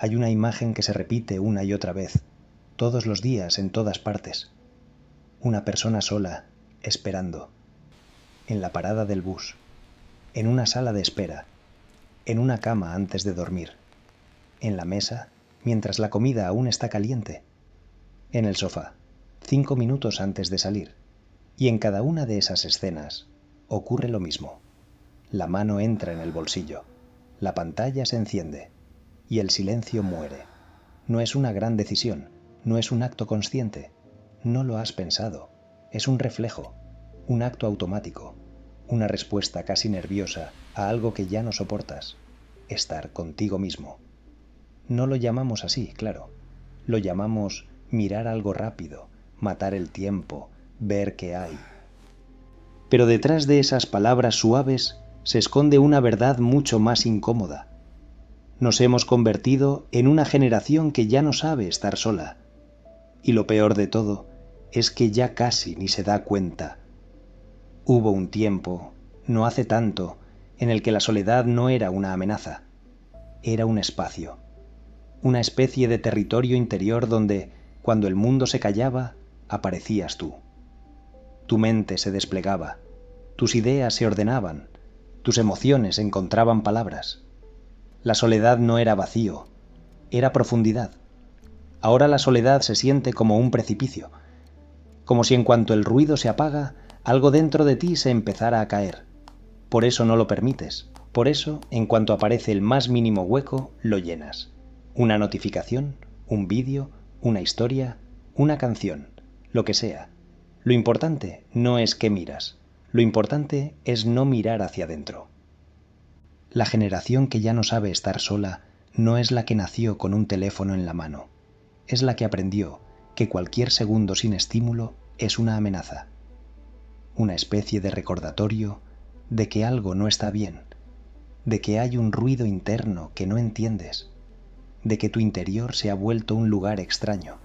Hay una imagen que se repite una y otra vez, todos los días, en todas partes. Una persona sola, esperando. En la parada del bus. En una sala de espera. En una cama antes de dormir. En la mesa, mientras la comida aún está caliente. En el sofá, 5 minutos antes de salir. Y en cada una de esas escenas ocurre lo mismo. La mano entra en el bolsillo. La pantalla se enciende. Y el silencio muere. No es una gran decisión, no es un acto consciente, no lo has pensado, es un reflejo, un acto automático, una respuesta casi nerviosa a algo que ya no soportas, estar contigo mismo. No lo llamamos así, claro, lo llamamos mirar algo rápido, matar el tiempo, ver qué hay. Pero detrás de esas palabras suaves se esconde una verdad mucho más incómoda. Nos hemos convertido en una generación que ya no sabe estar sola. Y lo peor de todo es que ya casi ni se da cuenta. Hubo un tiempo, no hace tanto, en el que la soledad no era una amenaza. Era un espacio. Una especie de territorio interior donde, cuando el mundo se callaba, aparecías tú. Tu mente se desplegaba, tus ideas se ordenaban, tus emociones encontraban palabras. La soledad no era vacío, era profundidad. Ahora la soledad se siente como un precipicio, como si en cuanto el ruido se apaga, algo dentro de ti se empezara a caer. Por eso no lo permites, por eso, en cuanto aparece el más mínimo hueco, lo llenas. Una notificación, un vídeo, una historia, una canción, lo que sea. Lo importante no es qué miras, lo importante es no mirar hacia adentro. La generación que ya no sabe estar sola no es la que nació con un teléfono en la mano. Es la que aprendió que cualquier segundo sin estímulo es una amenaza. Una especie de recordatorio de que algo no está bien, de que hay un ruido interno que no entiendes, de que tu interior se ha vuelto un lugar extraño.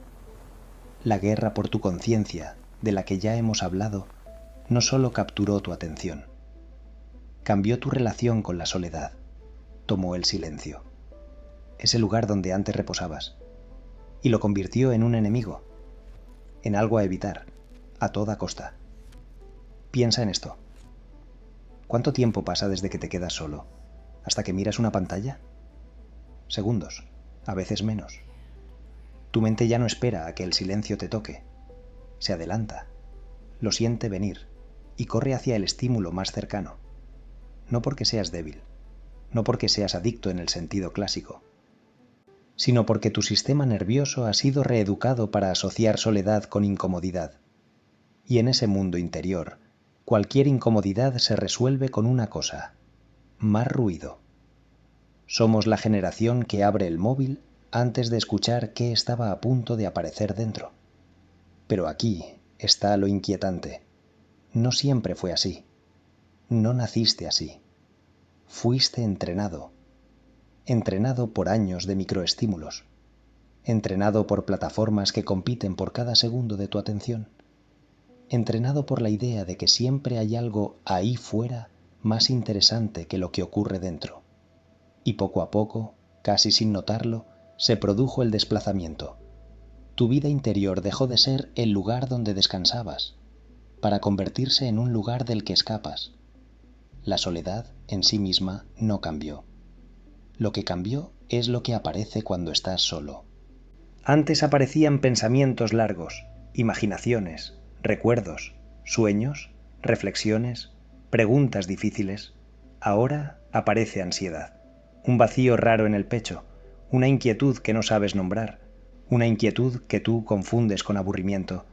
La guerra por tu conciencia, de la que ya hemos hablado, no solo capturó tu atención, cambió tu relación con la soledad, tomó el silencio, ese lugar donde antes reposabas, y lo convirtió en un enemigo, en algo a evitar, a toda costa. Piensa en esto. ¿Cuánto tiempo pasa desde que te quedas solo hasta que miras una pantalla? Segundos, a veces menos. Tu mente ya no espera a que el silencio te toque. Se adelanta, lo siente venir y corre hacia el estímulo más cercano. No porque seas débil, no porque seas adicto en el sentido clásico, sino porque tu sistema nervioso ha sido reeducado para asociar soledad con incomodidad. Y en ese mundo interior, cualquier incomodidad se resuelve con una cosa: más ruido. Somos la generación que abre el móvil antes de escuchar qué estaba a punto de aparecer dentro. Pero aquí está lo inquietante. No siempre fue así. No naciste así. Fuiste entrenado. Entrenado por años de microestímulos. Entrenado por plataformas que compiten por cada segundo de tu atención. Entrenado por la idea de que siempre hay algo ahí fuera más interesante que lo que ocurre dentro. Y poco a poco, casi sin notarlo, se produjo el desplazamiento. Tu vida interior dejó de ser el lugar donde descansabas, para convertirse en un lugar del que escapas. La soledad en sí misma no cambió. Lo que cambió es lo que aparece cuando estás solo. Antes aparecían pensamientos largos, imaginaciones, recuerdos, sueños, reflexiones, preguntas difíciles. Ahora aparece ansiedad, un vacío raro en el pecho, una inquietud que no sabes nombrar, una inquietud que tú confundes con aburrimiento,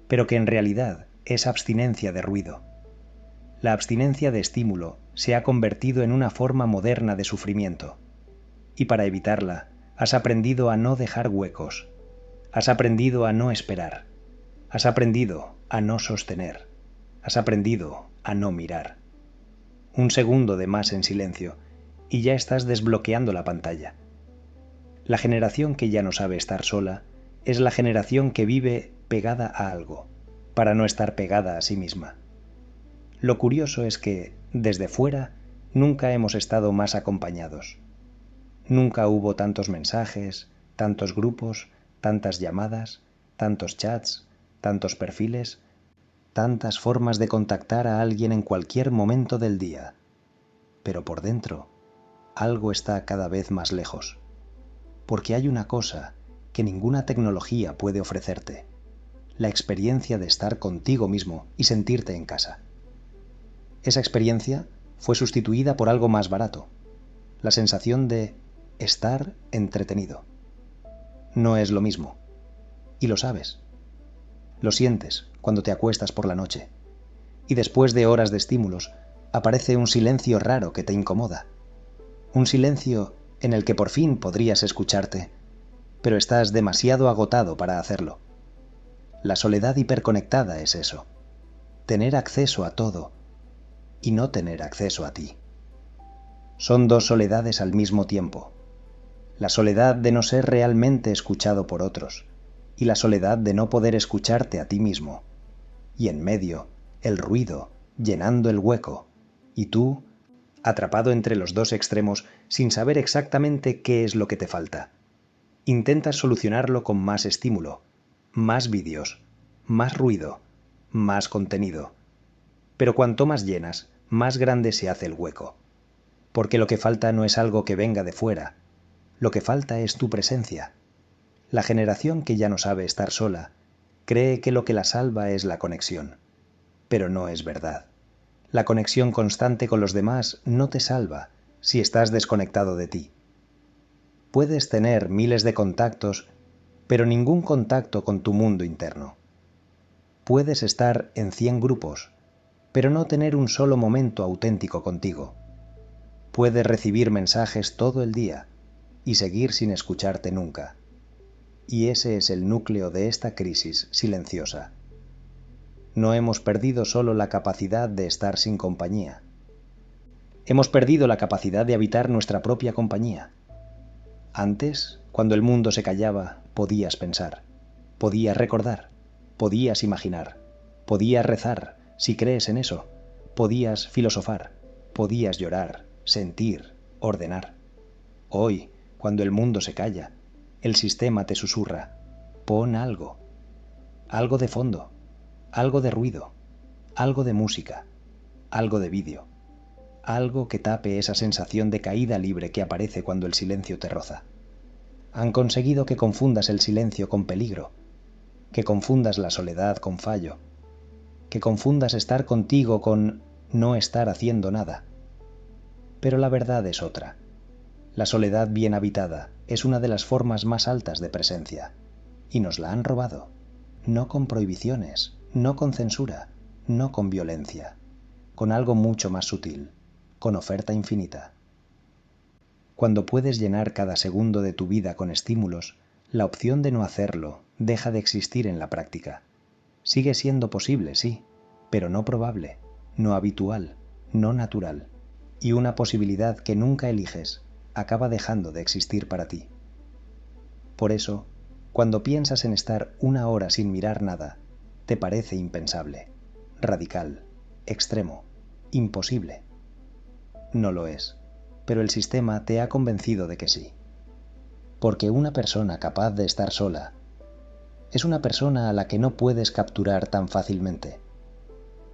pero que en realidad es abstinencia de ruido. La abstinencia de estímulo se ha convertido en una forma moderna de sufrimiento. Y para evitarla, has aprendido a no dejar huecos. Has aprendido a no esperar. Has aprendido a no sostener. Has aprendido a no mirar. Un segundo de más en silencio y ya estás desbloqueando la pantalla. La generación que ya no sabe estar sola es la generación que vive pegada a algo, para no estar pegada a sí misma. Lo curioso es que, desde fuera, nunca hemos estado más acompañados. Nunca hubo tantos mensajes, tantos grupos, tantas llamadas, tantos chats, tantos perfiles, tantas formas de contactar a alguien en cualquier momento del día. Pero por dentro, algo está cada vez más lejos, porque hay una cosa que ninguna tecnología puede ofrecerte: la experiencia de estar contigo mismo y sentirte en casa. Esa experiencia fue sustituida por algo más barato: la sensación de estar entretenido. No es lo mismo, y lo sabes. Lo sientes cuando te acuestas por la noche, y después de horas de estímulos, aparece un silencio raro que te incomoda. Un silencio en el que por fin podrías escucharte, pero estás demasiado agotado para hacerlo. La soledad hiperconectada es eso: tener acceso a todo y no tener acceso a ti. Son dos soledades al mismo tiempo: la soledad de no ser realmente escuchado por otros y la soledad de no poder escucharte a ti mismo. Y en medio, el ruido llenando el hueco, y tú, atrapado entre los dos extremos sin saber exactamente qué es lo que te falta. Intentas solucionarlo con más estímulo, más vídeos, más ruido, más contenido. Pero cuanto más llenas, más grande se hace el hueco. Porque lo que falta no es algo que venga de fuera. Lo que falta es tu presencia. La generación que ya no sabe estar sola cree que lo que la salva es la conexión. Pero no es verdad. La conexión constante con los demás no te salva si estás desconectado de ti. Puedes tener miles de contactos, pero ningún contacto con tu mundo interno. Puedes estar en 100 grupos, pero no tener un solo momento auténtico contigo. Puedes recibir mensajes todo el día y seguir sin escucharte nunca. Y ese es el núcleo de esta crisis silenciosa. No hemos perdido solo la capacidad de estar sin compañía. Hemos perdido la capacidad de habitar nuestra propia compañía. Antes, cuando el mundo se callaba, podías pensar, podías recordar, podías imaginar, podías rezar, si crees en eso, podías filosofar, podías llorar, sentir, ordenar. Hoy, cuando el mundo se calla, el sistema te susurra: pon algo, algo de fondo, algo de ruido, algo de música, algo de vídeo, algo que tape esa sensación de caída libre que aparece cuando el silencio te roza. Han conseguido que confundas el silencio con peligro, que confundas la soledad con fallo, que confundas estar contigo con no estar haciendo nada. Pero la verdad es otra. La soledad bien habitada es una de las formas más altas de presencia, y nos la han robado, no con prohibiciones, no con censura, no con violencia, con algo mucho más sutil, con oferta infinita. Cuando puedes llenar cada segundo de tu vida con estímulos, la opción de no hacerlo deja de existir en la práctica. Sigue siendo posible, sí, pero no probable, no habitual, no natural, y una posibilidad que nunca eliges acaba dejando de existir para ti. Por eso, cuando piensas en estar una hora sin mirar nada, te parece impensable, radical, extremo, imposible. No lo es, pero el sistema te ha convencido de que sí. Porque una persona capaz de estar sola es una persona a la que no puedes capturar tan fácilmente.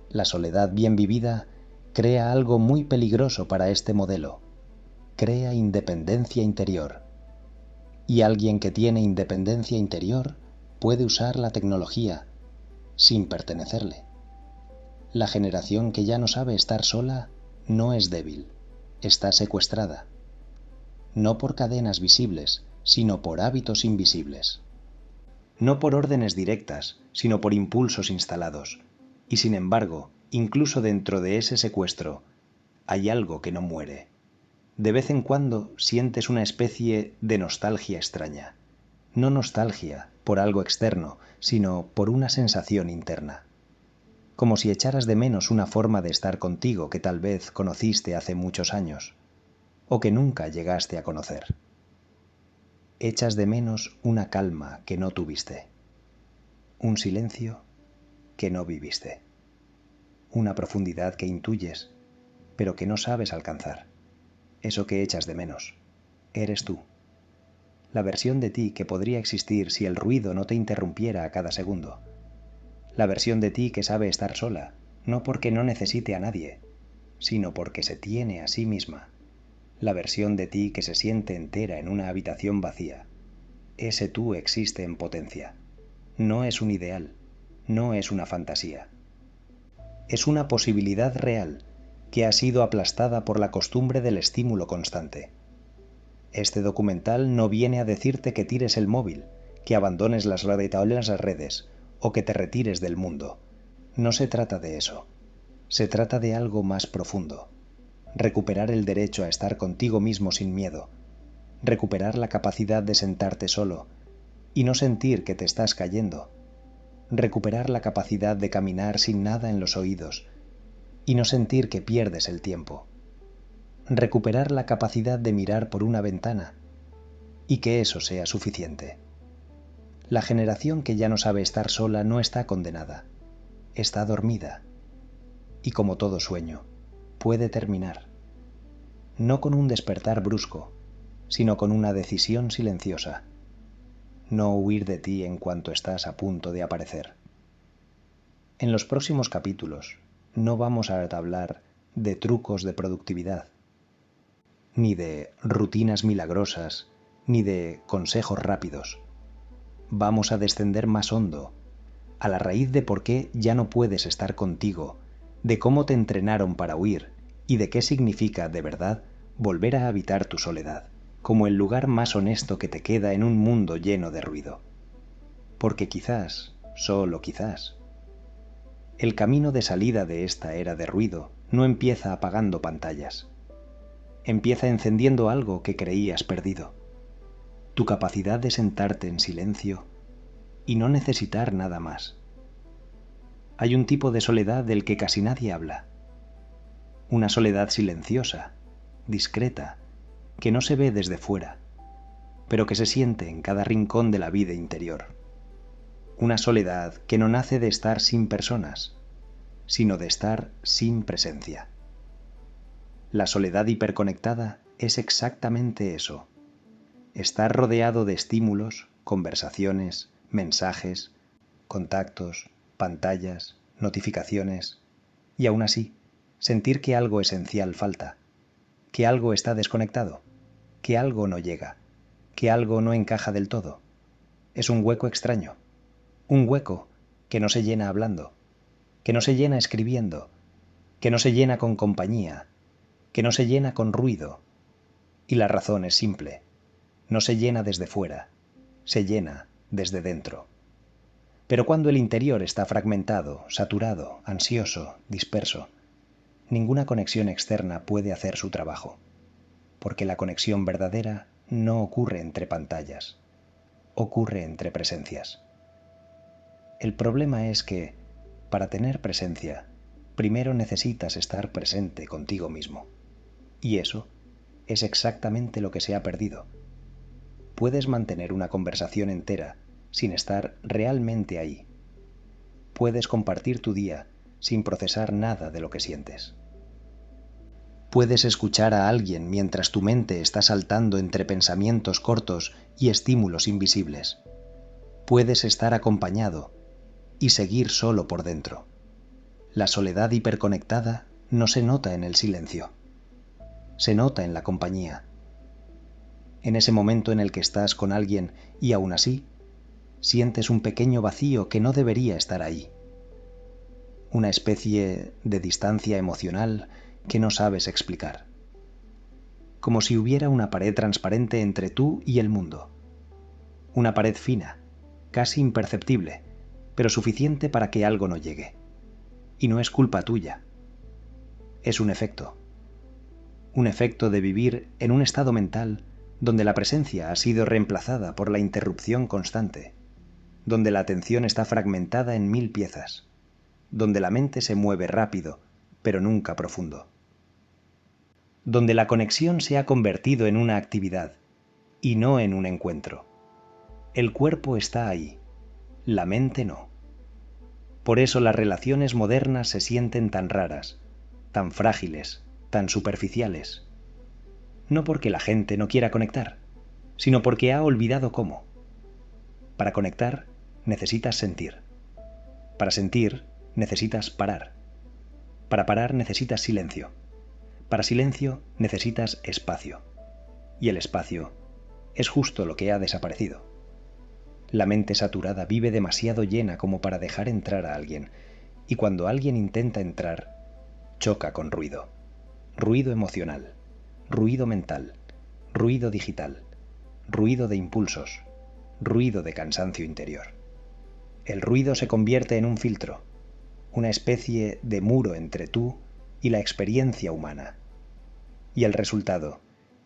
La soledad bien vivida crea algo muy peligroso para este modelo: crea independencia interior. Y alguien que tiene independencia interior puede usar la tecnología sin pertenecerle. La generación que ya no sabe estar sola no es débil, está secuestrada. No por cadenas visibles, sino por hábitos invisibles. No por órdenes directas, sino por impulsos instalados. Y sin embargo, incluso dentro de ese secuestro, hay algo que no muere. De vez en cuando sientes una especie de nostalgia extraña. No nostalgia por algo externo, sino por una sensación interna. Como si echaras de menos una forma de estar contigo que tal vez conociste hace muchos años, o que nunca llegaste a conocer. Echas de menos una calma que no tuviste, un silencio que no viviste, una profundidad que intuyes, pero que no sabes alcanzar. Eso que echas de menos, eres tú. La versión de ti que podría existir si el ruido no te interrumpiera a cada segundo. La versión de ti que sabe estar sola, no porque no necesite a nadie, sino porque se tiene a sí misma. La versión de ti que se siente entera en una habitación vacía. Ese tú existe en potencia. No es un ideal, no es una fantasía. Es una posibilidad real que ha sido aplastada por la costumbre del estímulo constante. Este documental no viene a decirte que tires el móvil, que abandones las redes o que te retires del mundo. No se trata de eso. Se trata de algo más profundo. Recuperar el derecho a estar contigo mismo sin miedo. Recuperar la capacidad de sentarte solo y no sentir que te estás cayendo. Recuperar la capacidad de caminar sin nada en los oídos y no sentir que pierdes el tiempo. Recuperar la capacidad de mirar por una ventana y que eso sea suficiente. La generación que ya no sabe estar sola no está condenada, está dormida y como todo sueño, puede terminar. No con un despertar brusco, sino con una decisión silenciosa. No huir de ti en cuanto estás a punto de aparecer. En los próximos capítulos no vamos a hablar de trucos de productividad, ni de rutinas milagrosas, ni de consejos rápidos. Vamos a descender más hondo, a la raíz de por qué ya no puedes estar contigo, de cómo te entrenaron para huir y de qué significa, de verdad, volver a habitar tu soledad, como el lugar más honesto que te queda en un mundo lleno de ruido. Porque quizás, solo quizás, el camino de salida de esta era de ruido no empieza apagando pantallas. Empieza encendiendo algo que creías perdido. Tu capacidad de sentarte en silencio y no necesitar nada más. Hay un tipo de soledad del que casi nadie habla. Una soledad silenciosa, discreta, que no se ve desde fuera, pero que se siente en cada rincón de la vida interior. Una soledad que no nace de estar sin personas, sino de estar sin presencia. La soledad hiperconectada es exactamente eso. Estar rodeado de estímulos, conversaciones, mensajes, contactos, pantallas, notificaciones, y aún así, sentir que algo esencial falta, que algo está desconectado, que algo no llega, que algo no encaja del todo. Es un hueco extraño, un hueco que no se llena hablando, que no se llena escribiendo, que no se llena con compañía, que no se llena con ruido. Y la razón es simple. No se llena desde fuera, se llena desde dentro. Pero cuando el interior está fragmentado, saturado, ansioso, disperso, ninguna conexión externa puede hacer su trabajo, porque la conexión verdadera no ocurre entre pantallas, ocurre entre presencias. El problema es que, para tener presencia, primero necesitas estar presente contigo mismo. Y eso es exactamente lo que se ha perdido. Puedes mantener una conversación entera sin estar realmente ahí. Puedes compartir tu día sin procesar nada de lo que sientes. Puedes escuchar a alguien mientras tu mente está saltando entre pensamientos cortos y estímulos invisibles. Puedes estar acompañado y seguir solo por dentro. La soledad hiperconectada no se nota en el silencio. Se nota en la compañía. En ese momento en el que estás con alguien y aún así, sientes un pequeño vacío que no debería estar ahí. Una especie de distancia emocional que no sabes explicar. Como si hubiera una pared transparente entre tú y el mundo. Una pared fina, casi imperceptible, pero suficiente para que algo no llegue. Y no es culpa tuya. Es un efecto. Un efecto de vivir en un estado mental donde la presencia ha sido reemplazada por la interrupción constante, donde la atención está fragmentada en 1000 piezas, donde la mente se mueve rápido, pero nunca profundo, donde la conexión se ha convertido en una actividad y no en un encuentro. El cuerpo está ahí, la mente no. Por eso las relaciones modernas se sienten tan raras, tan frágiles, tan superficiales. no porque la gente no quiera conectar, sino porque ha olvidado cómo. Para conectar, necesitas sentir. Para sentir, necesitas parar. Para parar, necesitas silencio. Para silencio, necesitas espacio. Y el espacio es justo lo que ha desaparecido. La mente saturada vive demasiado llena como para dejar entrar a alguien, y cuando alguien intenta entrar, choca con ruido. Ruido emocional, ruido mental, ruido digital, ruido de impulsos, ruido de cansancio interior. El ruido se convierte en un filtro, una especie de muro entre tú y la experiencia humana. Y el resultado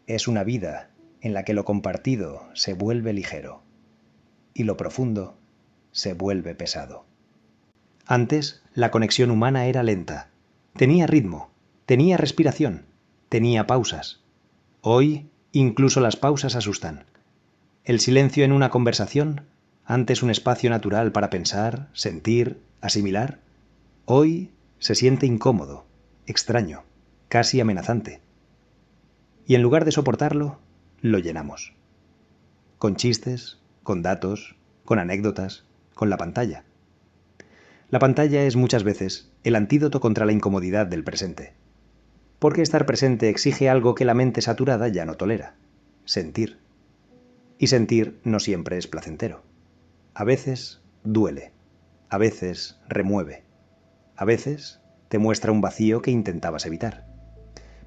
es una vida en la que lo compartido se vuelve ligero y lo profundo se vuelve pesado. Antes, la conexión humana era lenta, tenía ritmo, tenía respiración, tenía pausas. Hoy, incluso las pausas asustan. El silencio en una conversación, antes un espacio natural para pensar, sentir, asimilar, hoy se siente incómodo, extraño, casi amenazante. Y en lugar de soportarlo, lo llenamos. Con chistes, con datos, con anécdotas, con la pantalla. La pantalla es muchas veces el antídoto contra la incomodidad del presente. Porque estar presente exige algo que la mente saturada ya no tolera: sentir. Y sentir no siempre es placentero. A veces duele, a veces remueve, a veces te muestra un vacío que intentabas evitar.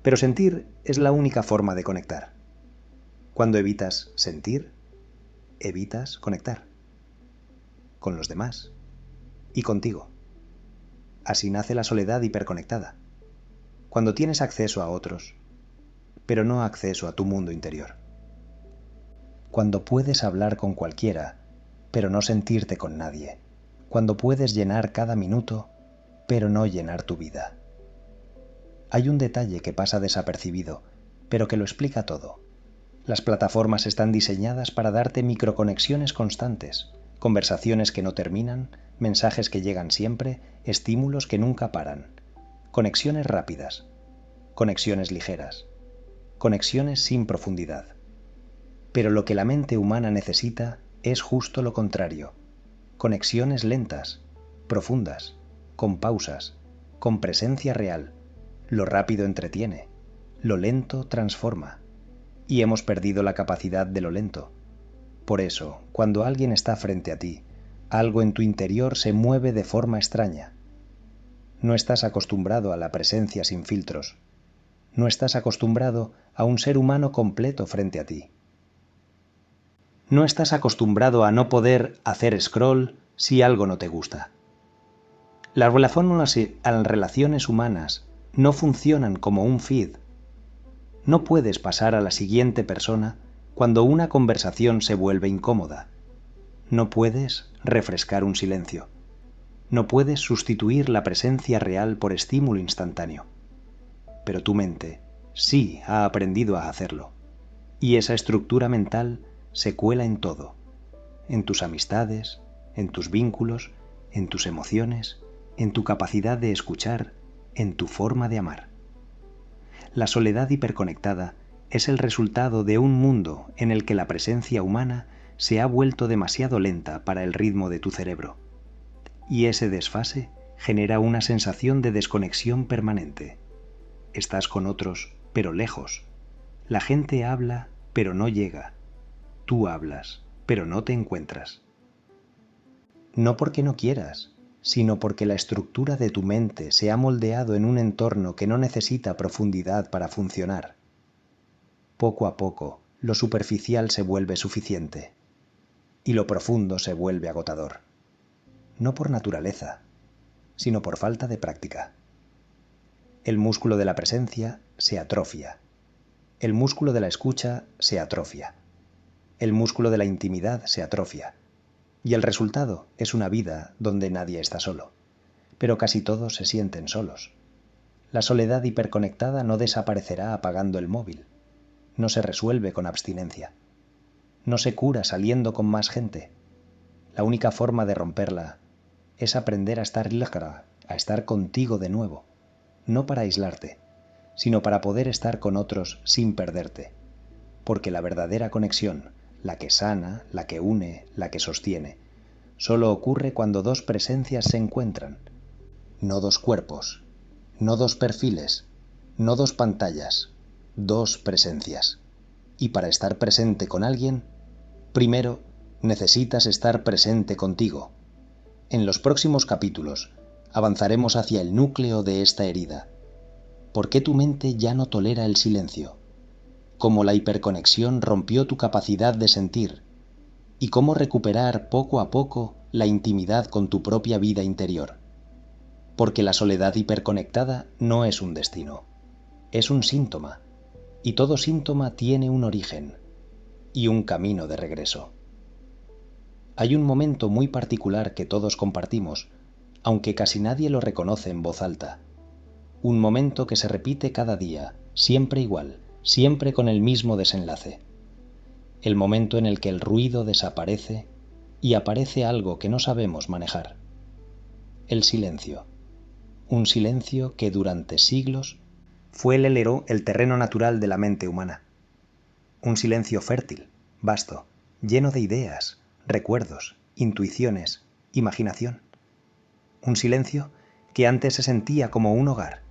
Pero sentir es la única forma de conectar. Cuando evitas sentir, evitas conectar. Con los demás y contigo. Así nace la soledad hiperconectada. Cuando tienes acceso a otros, pero no acceso a tu mundo interior. Cuando puedes hablar con cualquiera, pero no sentirte con nadie. Cuando puedes llenar cada minuto, pero no llenar tu vida. Hay un detalle que pasa desapercibido, pero que lo explica todo. Las plataformas están diseñadas para darte microconexiones constantes, conversaciones que no terminan, mensajes que llegan siempre, estímulos que nunca paran. Conexiones rápidas, conexiones ligeras, conexiones sin profundidad. Pero lo que la mente humana necesita es justo lo contrario: conexiones lentas, profundas, con pausas, con presencia real. Lo rápido entretiene, lo lento transforma. Y hemos perdido la capacidad de lo lento. Por eso, cuando alguien está frente a ti, algo en tu interior se mueve de forma extraña. No estás acostumbrado a la presencia sin filtros. No estás acostumbrado a un ser humano completo frente a ti. No estás acostumbrado a no poder hacer scroll si algo no te gusta. Las relaciones humanas no funcionan como un feed. No puedes pasar a la siguiente persona cuando una conversación se vuelve incómoda. No puedes refrescar un silencio. No puedes sustituir la presencia real por estímulo instantáneo. Pero tu mente sí ha aprendido a hacerlo. Y esa estructura mental se cuela en todo. En tus amistades, en tus vínculos, en tus emociones, en tu capacidad de escuchar, en tu forma de amar. La soledad hiperconectada es el resultado de un mundo en el que la presencia humana se ha vuelto demasiado lenta para el ritmo de tu cerebro. Y ese desfase genera una sensación de desconexión permanente. Estás con otros, pero lejos. La gente habla, pero no llega. Tú hablas, pero no te encuentras. No porque no quieras, sino porque la estructura de tu mente se ha moldeado en un entorno que no necesita profundidad para funcionar. Poco a poco, lo superficial se vuelve suficiente, y lo profundo se vuelve agotador. No por naturaleza, sino por falta de práctica. El músculo de la presencia se atrofia. El músculo de la escucha se atrofia. El músculo de la intimidad se atrofia. Y el resultado es una vida donde nadie está solo, pero casi todos se sienten solos. La soledad hiperconectada no desaparecerá apagando el móvil. No se resuelve con abstinencia. No se cura saliendo con más gente. La única forma de romperla es aprender a estar contigo de nuevo, no para aislarte, sino para poder estar con otros sin perderte. Porque la verdadera conexión, la que sana, la que une, la que sostiene, solo ocurre cuando dos presencias se encuentran. No dos cuerpos, no dos perfiles, no dos pantallas, dos presencias. Y para estar presente con alguien, primero necesitas estar presente contigo. En los próximos capítulos avanzaremos hacia el núcleo de esta herida. ¿Por qué tu mente ya no tolera el silencio? Cómo la hiperconexión rompió tu capacidad de sentir y cómo recuperar poco a poco la intimidad con tu propia vida interior. Porque la soledad hiperconectada no es un destino, es un síntoma, y todo síntoma tiene un origen y un camino de regreso. Hay un momento muy particular que todos compartimos, aunque casi nadie lo reconoce en voz alta. Un momento que se repite cada día, siempre igual, siempre con el mismo desenlace. El momento en el que el ruido desaparece y aparece algo que no sabemos manejar. El silencio. Un silencio que durante siglos fue el terreno natural de la mente humana. Un silencio fértil, vasto, lleno de ideas, recuerdos, intuiciones, imaginación. Un silencio que antes se sentía como un hogar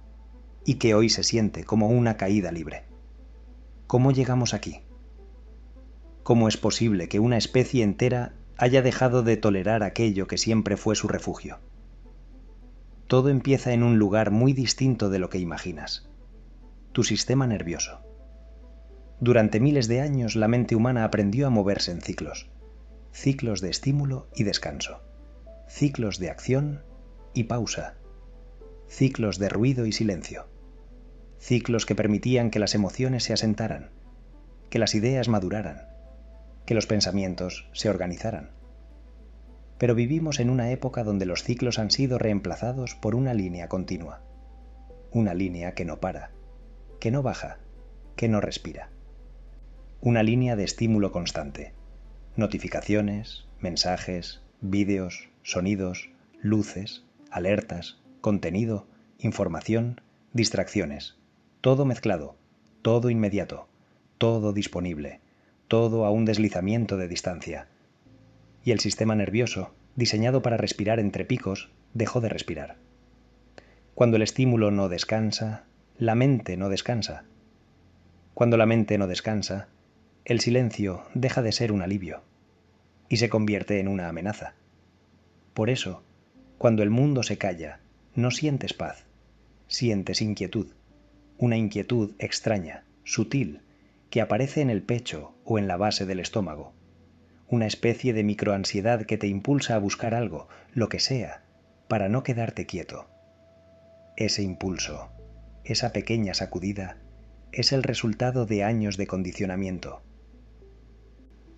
y que hoy se siente como una caída libre. ¿Cómo llegamos aquí? ¿Cómo es posible que una especie entera haya dejado de tolerar aquello que siempre fue su refugio? Todo empieza en un lugar muy distinto de lo que imaginas. Tu sistema nervioso. Durante miles de años la mente humana aprendió a moverse en ciclos. Ciclos de estímulo y descanso. Ciclos de acción y pausa. Ciclos de ruido y silencio. Ciclos que permitían que las emociones se asentaran, que las ideas maduraran, que los pensamientos se organizaran. Pero vivimos en una época donde los ciclos han sido reemplazados por una línea continua. Una línea que no para, que no baja, que no respira. Una línea de estímulo constante. Notificaciones, mensajes, vídeos, sonidos, luces, alertas, contenido, información, distracciones. Todo mezclado, todo inmediato, todo disponible, todo a un deslizamiento de distancia. Y el sistema nervioso, diseñado para respirar entre picos, dejó de respirar. Cuando el estímulo no descansa, la mente no descansa. Cuando la mente no descansa, el silencio deja de ser un alivio y se convierte en una amenaza. Por eso, cuando el mundo se calla, no sientes paz, sientes inquietud, una inquietud extraña, sutil, que aparece en el pecho o en la base del estómago. Una especie de microansiedad que te impulsa a buscar algo, lo que sea, para no quedarte quieto. Ese impulso, esa pequeña sacudida, es el resultado de años de condicionamiento.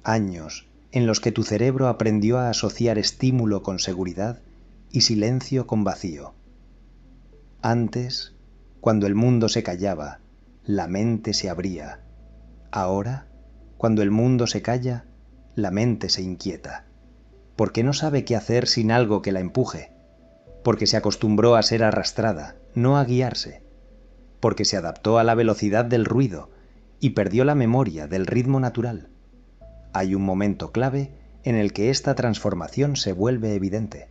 Años en los que tu cerebro aprendió a asociar estímulo con seguridad y silencio con vacío. Antes, cuando el mundo se callaba, la mente se abría. Ahora, cuando el mundo se calla, la mente se inquieta, porque no sabe qué hacer sin algo que la empuje, porque se acostumbró a ser arrastrada, no a guiarse, porque se adaptó a la velocidad del ruido y perdió la memoria del ritmo natural. Hay un momento clave en el que esta transformación se vuelve evidente.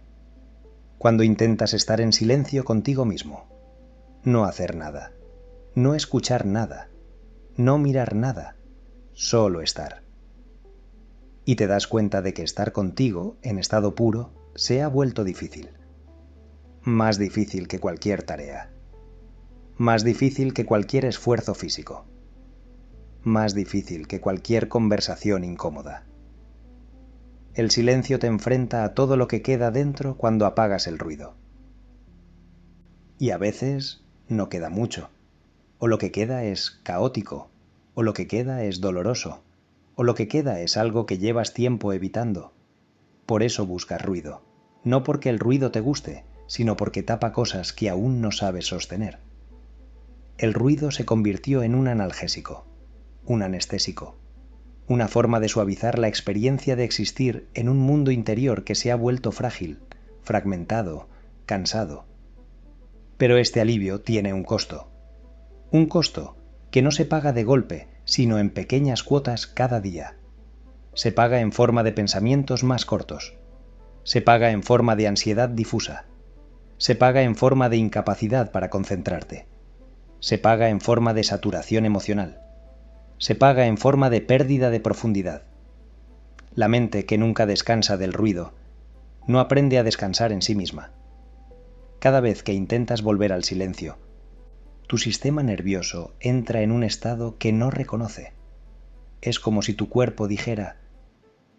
Cuando intentas estar en silencio contigo mismo, no hacer nada, no escuchar nada, no mirar nada, solo estar. Y te das cuenta de que estar contigo, en estado puro, se ha vuelto difícil. Más difícil que cualquier tarea. Más difícil que cualquier esfuerzo físico. Más difícil que cualquier conversación incómoda. El silencio te enfrenta a todo lo que queda dentro cuando apagas el ruido. Y a veces no queda mucho. O lo que queda es caótico, o lo que queda es doloroso, o lo que queda es algo que llevas tiempo evitando. Por eso buscas ruido, no porque el ruido te guste, sino porque tapa cosas que aún no sabes sostener. El ruido se convirtió en un analgésico, un anestésico, una forma de suavizar la experiencia de existir en un mundo interior que se ha vuelto frágil, fragmentado, cansado. Pero este alivio tiene un costo Un costo que no se paga de golpe, sino en pequeñas cuotas cada día. Se paga en forma de pensamientos más cortos. Se paga en forma de ansiedad difusa. Se paga en forma de incapacidad para concentrarte. Se paga en forma de saturación emocional. Se paga en forma de pérdida de profundidad. La mente que nunca descansa del ruido no aprende a descansar en sí misma. Cada vez que intentas volver al silencio, tu sistema nervioso entra en un estado que no reconoce. Es como si tu cuerpo dijera: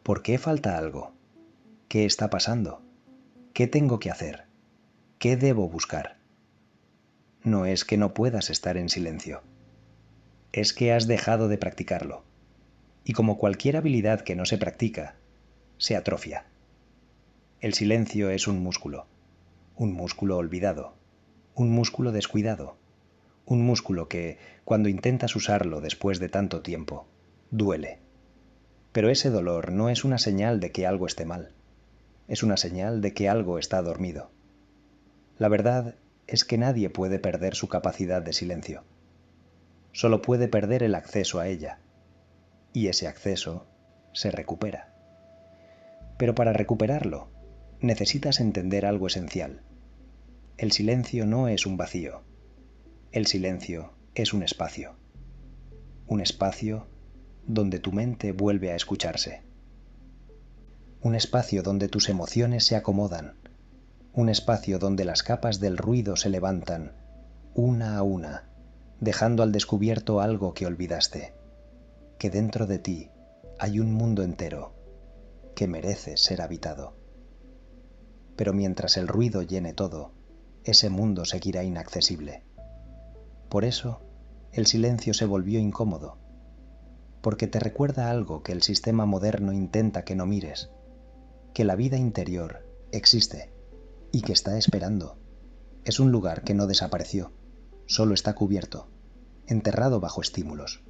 ¿por qué falta algo? ¿Qué está pasando? ¿Qué tengo que hacer? ¿Qué debo buscar? No es que no puedas estar en silencio. Es que has dejado de practicarlo. Y como cualquier habilidad que no se practica, se atrofia. El silencio es un músculo olvidado, un músculo descuidado, un músculo que, cuando intentas usarlo después de tanto tiempo, duele. Pero ese dolor no es una señal de que algo esté mal, es una señal de que algo está dormido. La verdad es que nadie puede perder su capacidad de silencio. Solo puede perder el acceso a ella, y ese acceso se recupera. Pero para recuperarlo, necesitas entender algo esencial. El silencio no es un vacío. El silencio es un espacio donde tu mente vuelve a escucharse. Un espacio donde tus emociones se acomodan. Un espacio donde las capas del ruido se levantan, una a una, dejando al descubierto algo que olvidaste, que dentro de ti hay un mundo entero que merece ser habitado. Pero mientras el ruido llene todo, ese mundo seguirá inaccesible. Por eso, el silencio se volvió incómodo, porque te recuerda algo que el sistema moderno intenta que no mires, que la vida interior existe y que está esperando. Es un lugar que no desapareció, solo está cubierto, enterrado bajo estímulos,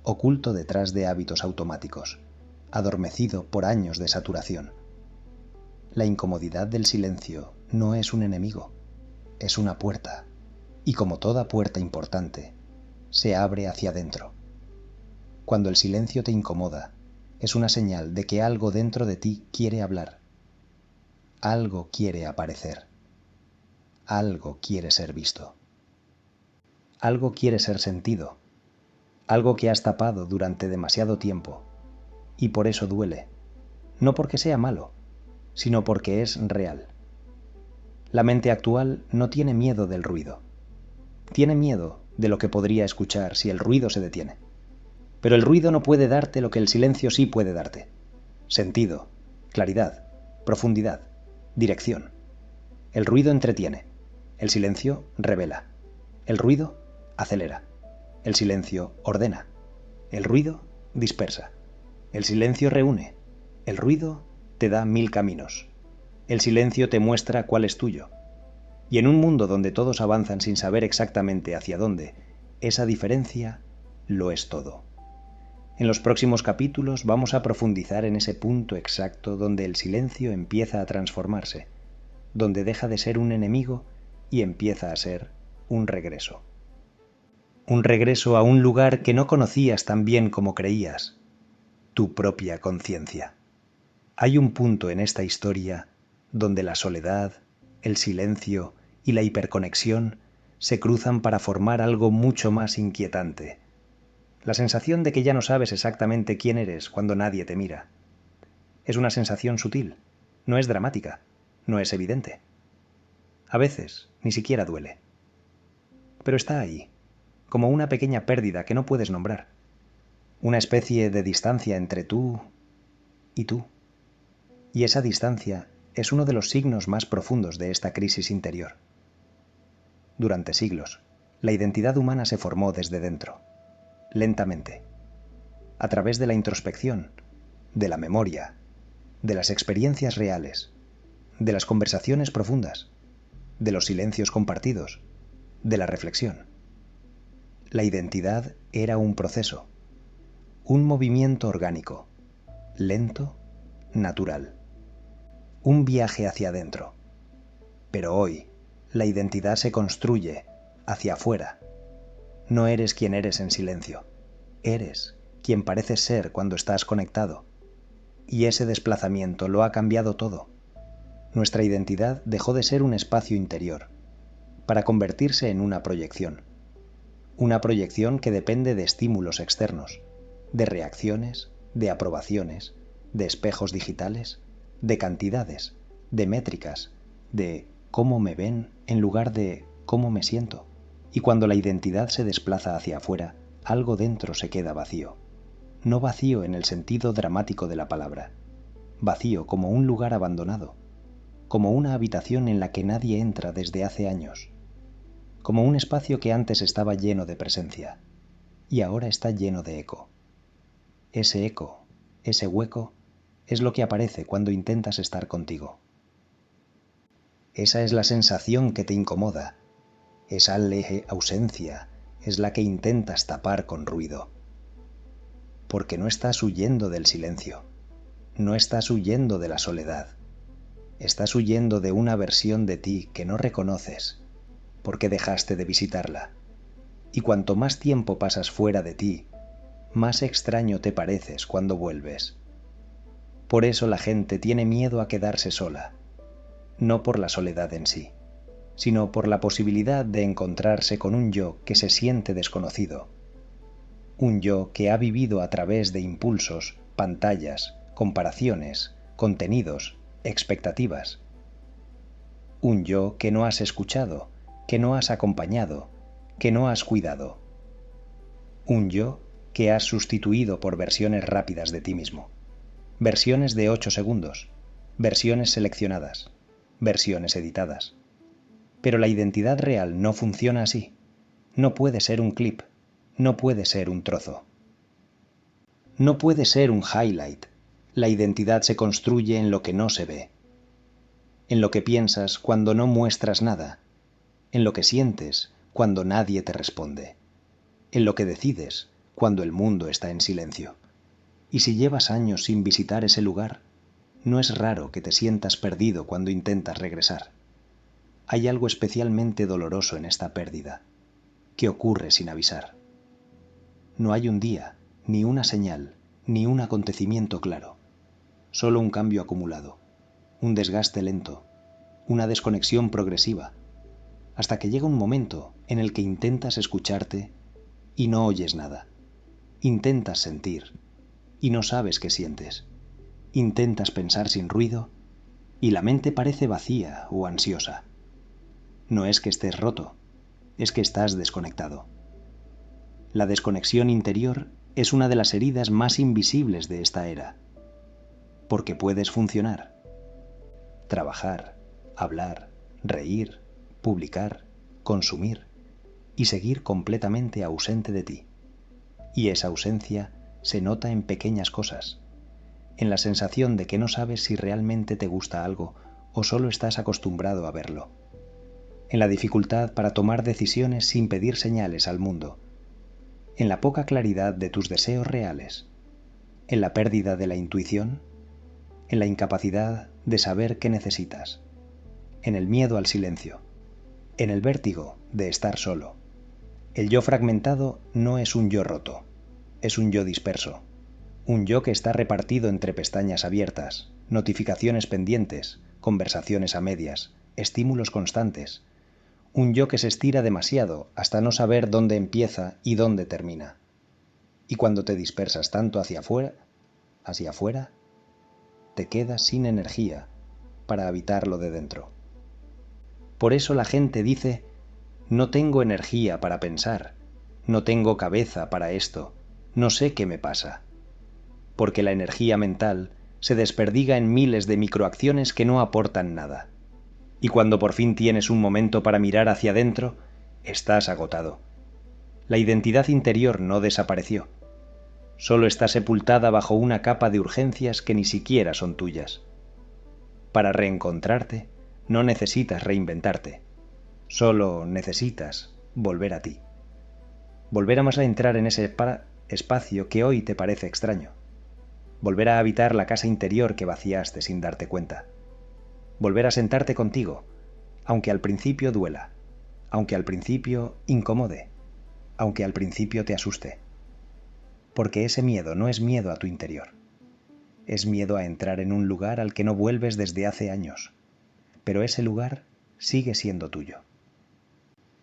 oculto detrás de hábitos automáticos, adormecido por años de saturación. La incomodidad del silencio no es un enemigo, es una puerta, y como toda puerta importante, se abre hacia adentro. Cuando el silencio te incomoda, es una señal de que algo dentro de ti quiere hablar. Algo quiere aparecer. Algo quiere ser visto. Algo quiere ser sentido. Algo que has tapado durante demasiado tiempo. Y por eso duele. No porque sea malo, sino porque es real. La mente actual no tiene miedo del ruido. Tiene miedo de lo que podría escuchar si el ruido se detiene. Pero el ruido no puede darte lo que el silencio sí puede darte. Sentido, claridad, profundidad, dirección. El ruido entretiene. El silencio revela. El ruido acelera. El silencio ordena. El ruido dispersa. El silencio reúne. El ruido te da 1000 caminos. El silencio te muestra cuál es tuyo. Y en un mundo donde todos avanzan sin saber exactamente hacia dónde, esa diferencia lo es todo. En los próximos capítulos vamos a profundizar en ese punto exacto donde el silencio empieza a transformarse, donde deja de ser un enemigo y empieza a ser un regreso. Un regreso a un lugar que no conocías tan bien como creías, tu propia conciencia. Hay un punto en esta historia donde la soledad, el silencio y la hiperconexión se cruzan para formar algo mucho más inquietante. La sensación de que ya no sabes exactamente quién eres cuando nadie te mira. Es una sensación sutil, no es dramática, no es evidente. A veces ni siquiera duele. Pero está ahí, como una pequeña pérdida que no puedes nombrar. Una especie de distancia entre tú y tú. Y esa distancia es uno de los signos más profundos de esta crisis interior. Durante siglos, la identidad humana se formó desde dentro, lentamente, a través de la introspección, de la memoria, de las experiencias reales, de las conversaciones profundas, de los silencios compartidos, de la reflexión. La identidad era un proceso, un movimiento orgánico, lento, natural, un viaje hacia adentro. Pero hoy, la identidad se construye hacia afuera. No eres quien eres en silencio. Eres quien pareces ser cuando estás conectado. Y ese desplazamiento lo ha cambiado todo. Nuestra identidad dejó de ser un espacio interior, para convertirse en una proyección. Una proyección que depende de estímulos externos, de reacciones, de aprobaciones, de espejos digitales, de cantidades, de métricas, de cómo me ven en lugar de cómo me siento. Y cuando la identidad se desplaza hacia afuera, algo dentro se queda vacío. No vacío en el sentido dramático de la palabra, vacío como un lugar abandonado, como una habitación en la que nadie entra desde hace años, como un espacio que antes estaba lleno de presencia y ahora está lleno de eco. Ese eco, ese hueco, es lo que aparece cuando intentas estar contigo. Esa es la sensación que te incomoda, esa leve ausencia es la que intentas tapar con ruido. Porque no estás huyendo del silencio, no estás huyendo de la soledad, estás huyendo de una versión de ti que no reconoces, porque dejaste de visitarla. Y cuanto más tiempo pasas fuera de ti, más extraño te pareces cuando vuelves. Por eso la gente tiene miedo a quedarse sola, no por la soledad en sí, sino por la posibilidad de encontrarse con un yo que se siente desconocido. Un yo que ha vivido a través de impulsos, pantallas, comparaciones, contenidos, expectativas. Un yo que no has escuchado, que no has acompañado, que no has cuidado. Un yo que has sustituido por versiones rápidas de ti mismo. Versiones de 8 segundos, versiones seleccionadas, versiones editadas. Pero la identidad real no funciona así. No puede ser un clip, no puede ser un trozo. No puede ser un highlight. La identidad se construye en lo que no se ve, en lo que piensas cuando no muestras nada, en lo que sientes cuando nadie te responde, en lo que decides cuando el mundo está en silencio. Y si llevas años sin visitar ese lugar, no es raro que te sientas perdido cuando intentas regresar. Hay algo especialmente doloroso en esta pérdida, que ocurre sin avisar. No hay un día, ni una señal, ni un acontecimiento claro, solo un cambio acumulado, un desgaste lento, una desconexión progresiva, hasta que llega un momento en el que intentas escucharte y no oyes nada. Intentas sentir y no sabes qué sientes. Intentas pensar sin ruido y la mente parece vacía o ansiosa. No es que estés roto, es que estás desconectado. La desconexión interior es una de las heridas más invisibles de esta era, porque puedes funcionar, trabajar, hablar, reír, publicar, consumir y seguir completamente ausente de ti. Y esa ausencia se nota en pequeñas cosas, en la sensación de que no sabes si realmente te gusta algo o solo estás acostumbrado a verlo, en la dificultad para tomar decisiones sin pedir señales al mundo, en la poca claridad de tus deseos reales, en la pérdida de la intuición, en la incapacidad de saber qué necesitas, en el miedo al silencio, en el vértigo de estar solo. El yo fragmentado no es un yo roto, es un yo disperso, un yo que está repartido entre pestañas abiertas, notificaciones pendientes, conversaciones a medias, estímulos constantes, un yo que se estira demasiado hasta no saber dónde empieza y dónde termina. Y cuando te dispersas tanto hacia afuera, te quedas sin energía para habitar lo de dentro. Por eso la gente dice: no tengo energía para pensar, no tengo cabeza para esto, no sé qué me pasa. Porque la energía mental se desperdiga en miles de microacciones que no aportan nada. Y cuando por fin tienes un momento para mirar hacia adentro, estás agotado. La identidad interior no desapareció. Solo está sepultada bajo una capa de urgencias que ni siquiera son tuyas. Para reencontrarte, no necesitas reinventarte. Solo necesitas volver a ti. Volver a entrar en ese espacio que hoy te parece extraño. Volver a habitar la casa interior que vaciaste sin darte cuenta. Volver a sentarte contigo, aunque al principio duela, aunque al principio incomode. aunque al principio te asuste. Porque ese miedo no es miedo a tu interior. Es miedo a entrar en un lugar al que no vuelves desde hace años. Pero ese lugar sigue siendo tuyo.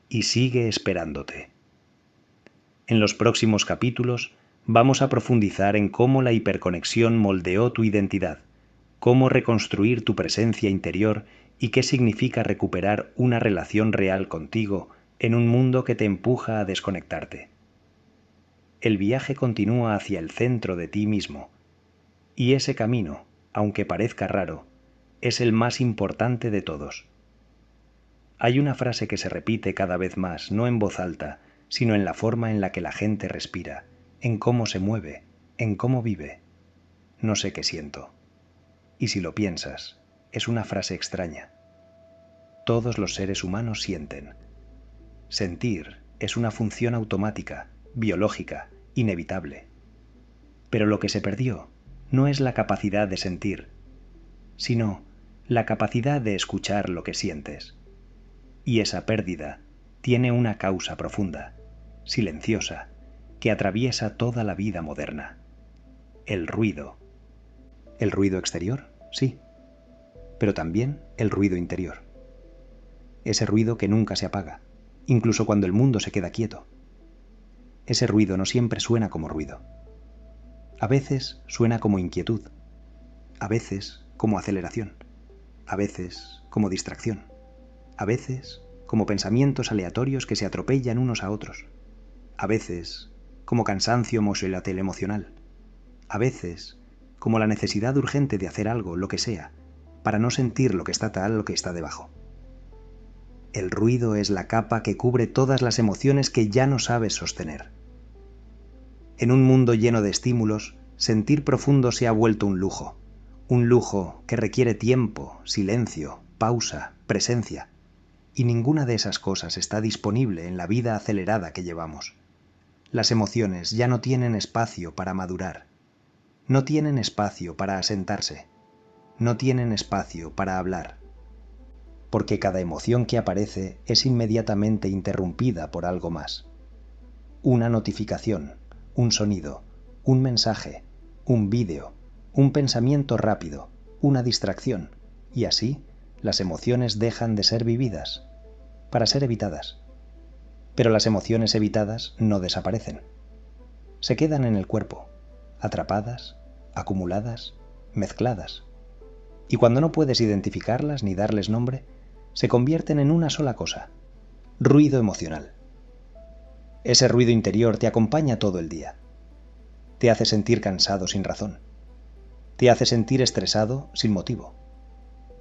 Y sigue esperándote. En los próximos capítulos vamos a profundizar en cómo la hiperconexión moldeó tu identidad, cómo reconstruir tu presencia interior y qué significa recuperar una relación real contigo en un mundo que te empuja a desconectarte. El viaje continúa hacia el centro de ti mismo, y ese camino, aunque parezca raro, es el más importante de todos. Hay una frase que se repite cada vez más, no en voz alta, sino en la forma en la que la gente respira, en cómo se mueve, en cómo vive. No sé qué siento. Y si lo piensas, es una frase extraña. Todos los seres humanos sienten. Sentir es una función automática, biológica, inevitable. Pero lo que se perdió no es la capacidad de sentir, sino la capacidad de escuchar lo que sientes. Y esa pérdida tiene una causa profunda, silenciosa, que atraviesa toda la vida moderna. El ruido. ¿El ruido exterior? Sí. Pero también el ruido interior. Ese ruido que nunca se apaga, incluso cuando el mundo se queda quieto. Ese ruido no siempre suena como ruido. A veces suena como inquietud, a veces como aceleración, a veces como distracción, a veces como pensamientos aleatorios que se atropellan unos a otros, a veces como cansancio emocional, a veces como la necesidad urgente de hacer algo, lo que sea, para no sentir lo que está lo que está debajo. El ruido es la capa que cubre todas las emociones que ya no sabes sostener. En un mundo lleno de estímulos, sentir profundo se ha vuelto un lujo que requiere tiempo, silencio, pausa, presencia. Y ninguna de esas cosas está disponible en la vida acelerada que llevamos. Las emociones ya no tienen espacio para madurar. No tienen espacio para asentarse. No tienen espacio para hablar. Porque cada emoción que aparece es inmediatamente interrumpida por algo más. Una notificación, un sonido, un mensaje, un vídeo, un pensamiento rápido, una distracción, y así las emociones dejan de ser vividas, para ser evitadas. Pero las emociones evitadas no desaparecen. Se quedan en el cuerpo, atrapadas, acumuladas, mezcladas. Y cuando no puedes identificarlas ni darles nombre, se convierten en una sola cosa: ruido emocional. Ese ruido interior te acompaña todo el día. Te hace sentir cansado sin razón. Te hace sentir estresado sin motivo.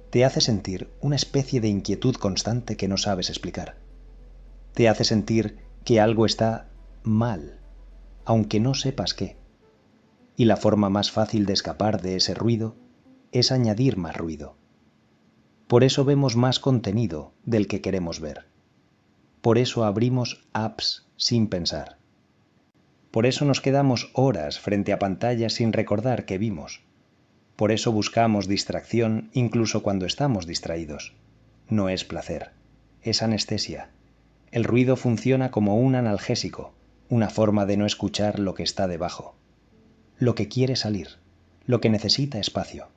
Te hace sentir una especie de inquietud constante que no sabes explicar. Te hace sentir que algo está mal, aunque no sepas qué. Y la forma más fácil de escapar de ese ruido es añadir más ruido. Por eso vemos más contenido del que queremos ver. Por eso abrimos apps sin pensar. Por eso nos quedamos horas frente a pantallas sin recordar qué vimos. Por eso buscamos distracción incluso cuando estamos distraídos. No es placer, es anestesia. El ruido funciona como un analgésico, una forma de no escuchar lo que está debajo, lo que quiere salir, lo que necesita espacio.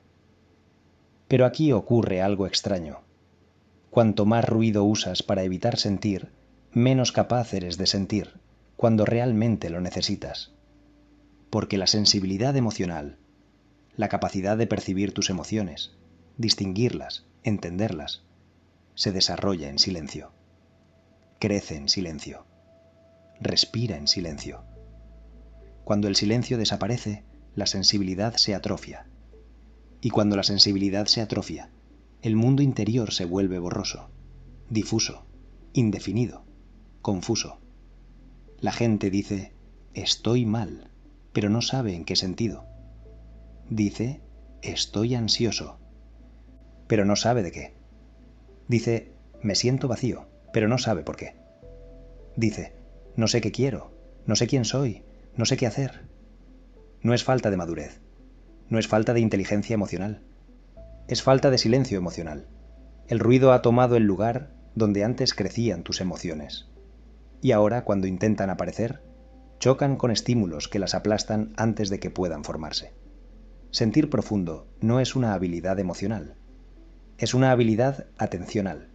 Pero aquí ocurre algo extraño. Cuanto más ruido usas para evitar sentir, menos capaz eres de sentir cuando realmente lo necesitas. Porque la sensibilidad emocional, la capacidad de percibir tus emociones, distinguirlas, entenderlas, se desarrolla en silencio. Crece en silencio. Respira en silencio. Cuando el silencio desaparece, la sensibilidad se atrofia. Y cuando la sensibilidad se atrofia, el mundo interior se vuelve borroso, difuso, indefinido, confuso. La gente dice, estoy mal, pero no sabe en qué sentido. Dice, estoy ansioso, pero no sabe de qué. Dice, me siento vacío, pero no sabe por qué. Dice, no sé qué quiero, no sé quién soy, no sé qué hacer. No es falta de madurez, no es falta de inteligencia emocional, es falta de silencio emocional. El ruido ha tomado el lugar donde antes crecían tus emociones. y ahora, cuando intentan aparecer, chocan con estímulos que las aplastan antes de que puedan formarse. Sentir profundo no es una habilidad emocional, es una habilidad atencional.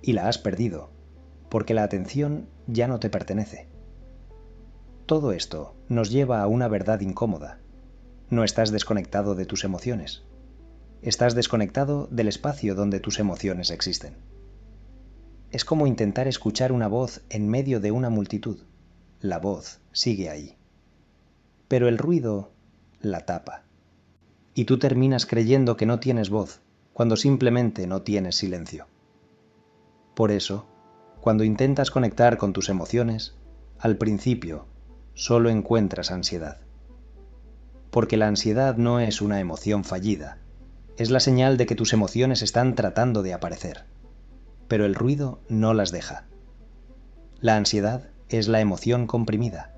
Y la has perdido, porque la atención ya no te pertenece. Todo esto nos lleva a una verdad incómoda. No estás desconectado de tus emociones. Estás desconectado del espacio donde tus emociones existen. Es como intentar escuchar una voz en medio de una multitud. La voz sigue ahí. Pero el ruido la tapa. Y tú terminas creyendo que no tienes voz, cuando simplemente no tienes silencio. Por eso, cuando intentas conectar con tus emociones, al principio solo encuentras ansiedad. Porque la ansiedad no es una emoción fallida, es la señal de que tus emociones están tratando de aparecer. Pero el ruido no las deja. La ansiedad es la emoción comprimida,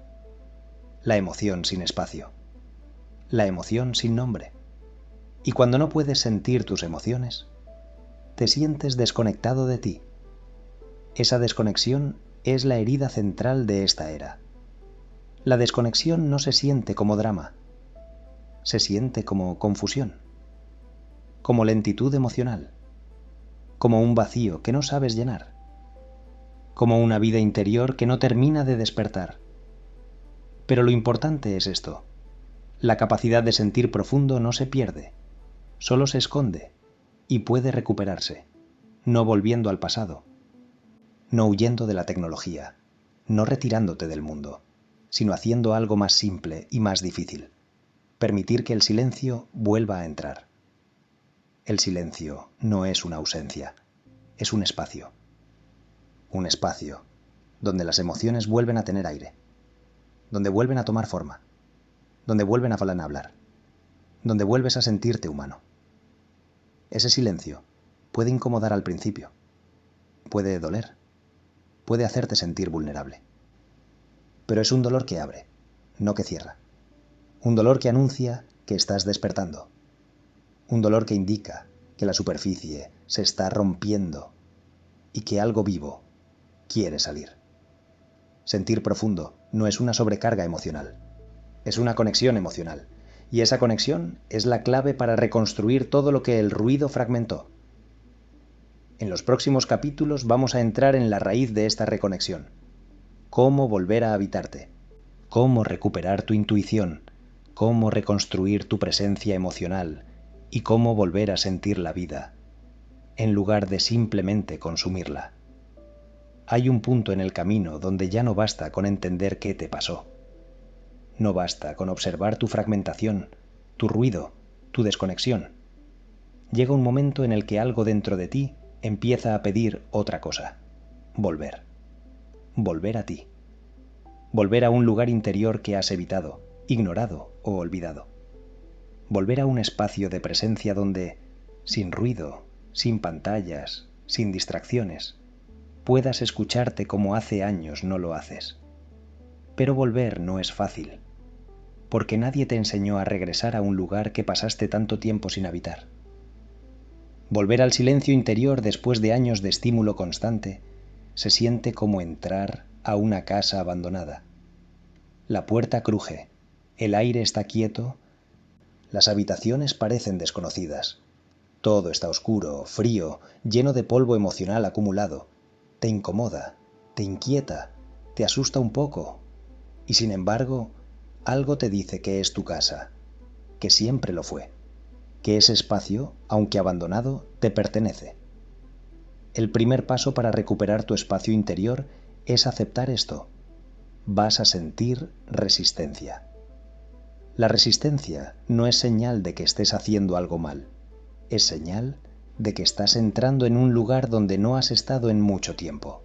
la emoción sin espacio, la emoción sin nombre. Y cuando no puedes sentir tus emociones, te sientes desconectado de ti. Esa desconexión es la herida central de esta era. La desconexión no se siente como drama, se siente como confusión, como lentitud emocional, como un vacío que no sabes llenar, como una vida interior que no termina de despertar. Pero lo importante es esto: la capacidad de sentir profundo no se pierde, solo se esconde y puede recuperarse, no volviendo al pasado, no huyendo de la tecnología, no retirándote del mundo, sino haciendo algo más simple y más difícil: permitir que el silencio vuelva a entrar. El silencio no es una ausencia, es un espacio. Un espacio donde las emociones vuelven a tener aire, donde vuelven a tomar forma, donde vuelven a hablar, donde vuelves a sentirte humano. Ese silencio puede incomodar al principio, puede doler, puede hacerte sentir vulnerable. Pero es un dolor que abre, no que cierra. Un dolor que anuncia que estás despertando. Un dolor que indica que la superficie se está rompiendo y que algo vivo quiere salir. Sentir profundo no es una sobrecarga emocional, es una conexión emocional. Y esa conexión es la clave para reconstruir todo lo que el ruido fragmentó. En los próximos capítulos vamos a entrar en la raíz de esta reconexión. Cómo volver a habitarte, cómo recuperar tu intuición, cómo reconstruir tu presencia emocional y cómo volver a sentir la vida, en lugar de simplemente consumirla. Hay un punto en el camino donde ya no basta con entender qué te pasó. No basta con observar tu fragmentación, tu ruido, tu desconexión. Llega un momento en el que algo dentro de ti empieza a pedir otra cosa: volver. Volver a ti. Volver a un lugar interior que has evitado, ignorado o olvidado. Volver a un espacio de presencia donde, sin ruido, sin pantallas, sin distracciones, puedas escucharte como hace años no lo haces. Pero volver no es fácil, porque nadie te enseñó a regresar a un lugar que pasaste tanto tiempo sin habitar. Volver al silencio interior después de años de estímulo constante se siente como entrar a una casa abandonada. La puerta cruje, el aire está quieto, las habitaciones parecen desconocidas. Todo está oscuro, frío, lleno de polvo emocional acumulado. Te incomoda, te inquieta, te asusta un poco. Y sin embargo, algo te dice que es tu casa, que siempre lo fue, que ese espacio, aunque abandonado, te pertenece. El primer paso para recuperar tu espacio interior es aceptar esto. Vas a sentir resistencia. La resistencia no es señal de que estés haciendo algo mal, es señal de que estás entrando en un lugar donde no has estado en mucho tiempo.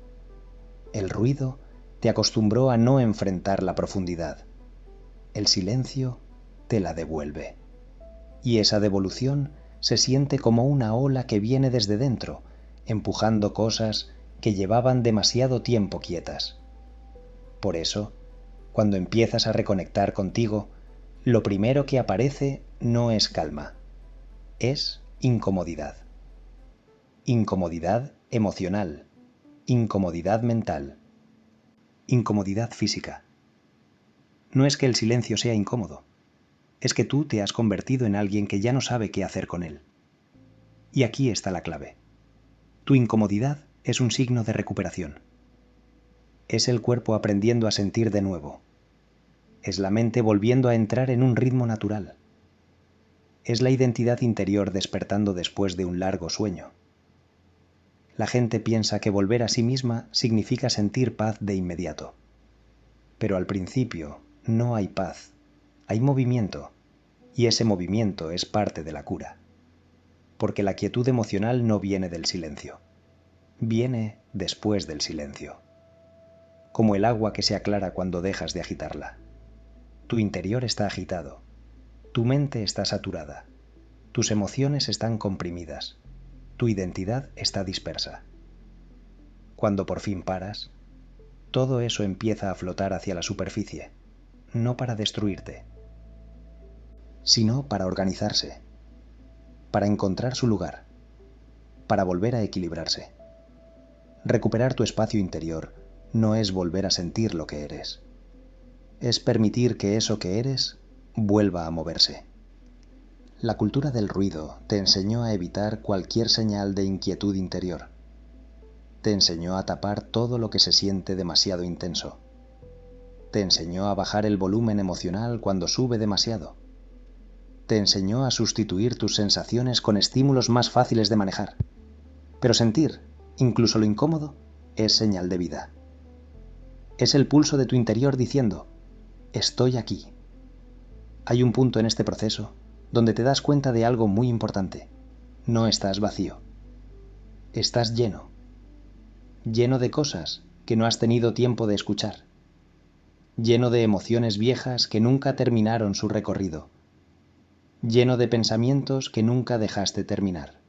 El ruido te acostumbró a no enfrentar la profundidad. El silencio te la devuelve. Y esa devolución se siente como una ola que viene desde dentro, empujando cosas que llevaban demasiado tiempo quietas. Por eso, cuando empiezas a reconectar contigo, lo primero que aparece no es calma, es incomodidad. Incomodidad emocional, incomodidad mental, incomodidad física. No es que el silencio sea incómodo, es que tú te has convertido en alguien que ya no sabe qué hacer con él. Y aquí está la clave. Tu incomodidad es un signo de recuperación. Es el cuerpo aprendiendo a sentir de nuevo. Es la mente volviendo a entrar en un ritmo natural. Es la identidad interior despertando después de un largo sueño. La gente piensa que volver a sí misma significa sentir paz de inmediato. Pero al principio no hay paz, hay movimiento, y ese movimiento es parte de la cura. Porque la quietud emocional no viene del silencio, viene después del silencio. Como el agua que se aclara cuando dejas de agitarla. Tu interior está agitado, tu mente está saturada, tus emociones están comprimidas, tu identidad está dispersa. Cuando por fin paras, todo eso empieza a flotar hacia la superficie, no para destruirte, sino para organizarse, para encontrar su lugar, para volver a equilibrarse. Recuperar tu espacio interior no es volver a sentir lo que eres, es permitir que eso que eres vuelva a moverse. La cultura del ruido te enseñó a evitar cualquier señal de inquietud interior. Te enseñó a tapar todo lo que se siente demasiado intenso. Te enseñó a bajar el volumen emocional cuando sube demasiado. Te enseñó a sustituir tus sensaciones con estímulos más fáciles de manejar. Pero sentir, incluso lo incómodo, es señal de vida. Es el pulso de tu interior diciendo, estoy aquí. Hay un punto en este proceso donde te das cuenta de algo muy importante. No estás vacío. Estás lleno. Lleno de cosas que no has tenido tiempo de escuchar. Lleno de emociones viejas que nunca terminaron su recorrido. Lleno de pensamientos que nunca dejaste terminar.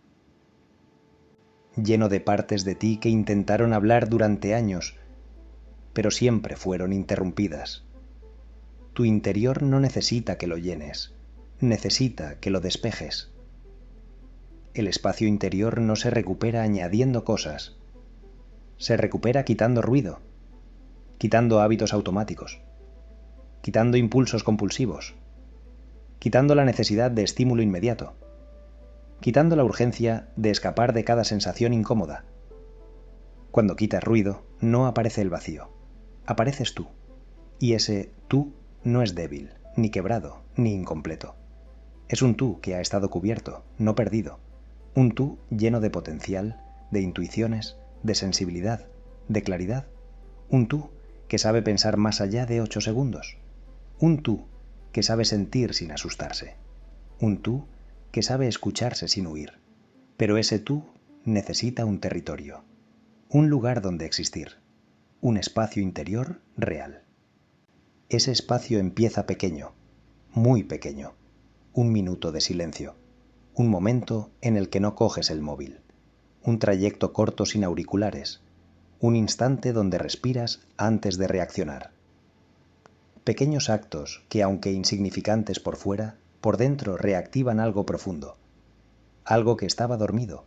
Lleno de partes de ti que intentaron hablar durante años, pero siempre fueron interrumpidas. Tu interior no necesita que lo llenes, necesita que lo despejes. El espacio interior no se recupera añadiendo cosas, se recupera quitando ruido, quitando hábitos automáticos, quitando impulsos compulsivos, quitando la necesidad de estímulo inmediato, quitando la urgencia de escapar de cada sensación incómoda. Cuando quitas ruido, no aparece el vacío, apareces tú, y ese tú no es débil, ni quebrado, ni incompleto. Es un tú que ha estado cubierto, no perdido, un tú lleno de potencial, de intuiciones, de sensibilidad, de claridad, un tú que sabe pensar más allá de 8 segundos, un tú que sabe sentir sin asustarse, un tú que sabe escucharse sin huir. Pero ese tú necesita un territorio, un lugar donde existir, un espacio interior real. Ese espacio empieza pequeño, muy pequeño, un minuto de silencio, un momento en el que no coges el móvil, un trayecto corto sin auriculares, un instante donde respiras antes de reaccionar. Pequeños actos que, aunque insignificantes por fuera, por dentro reactivan algo profundo, algo que estaba dormido,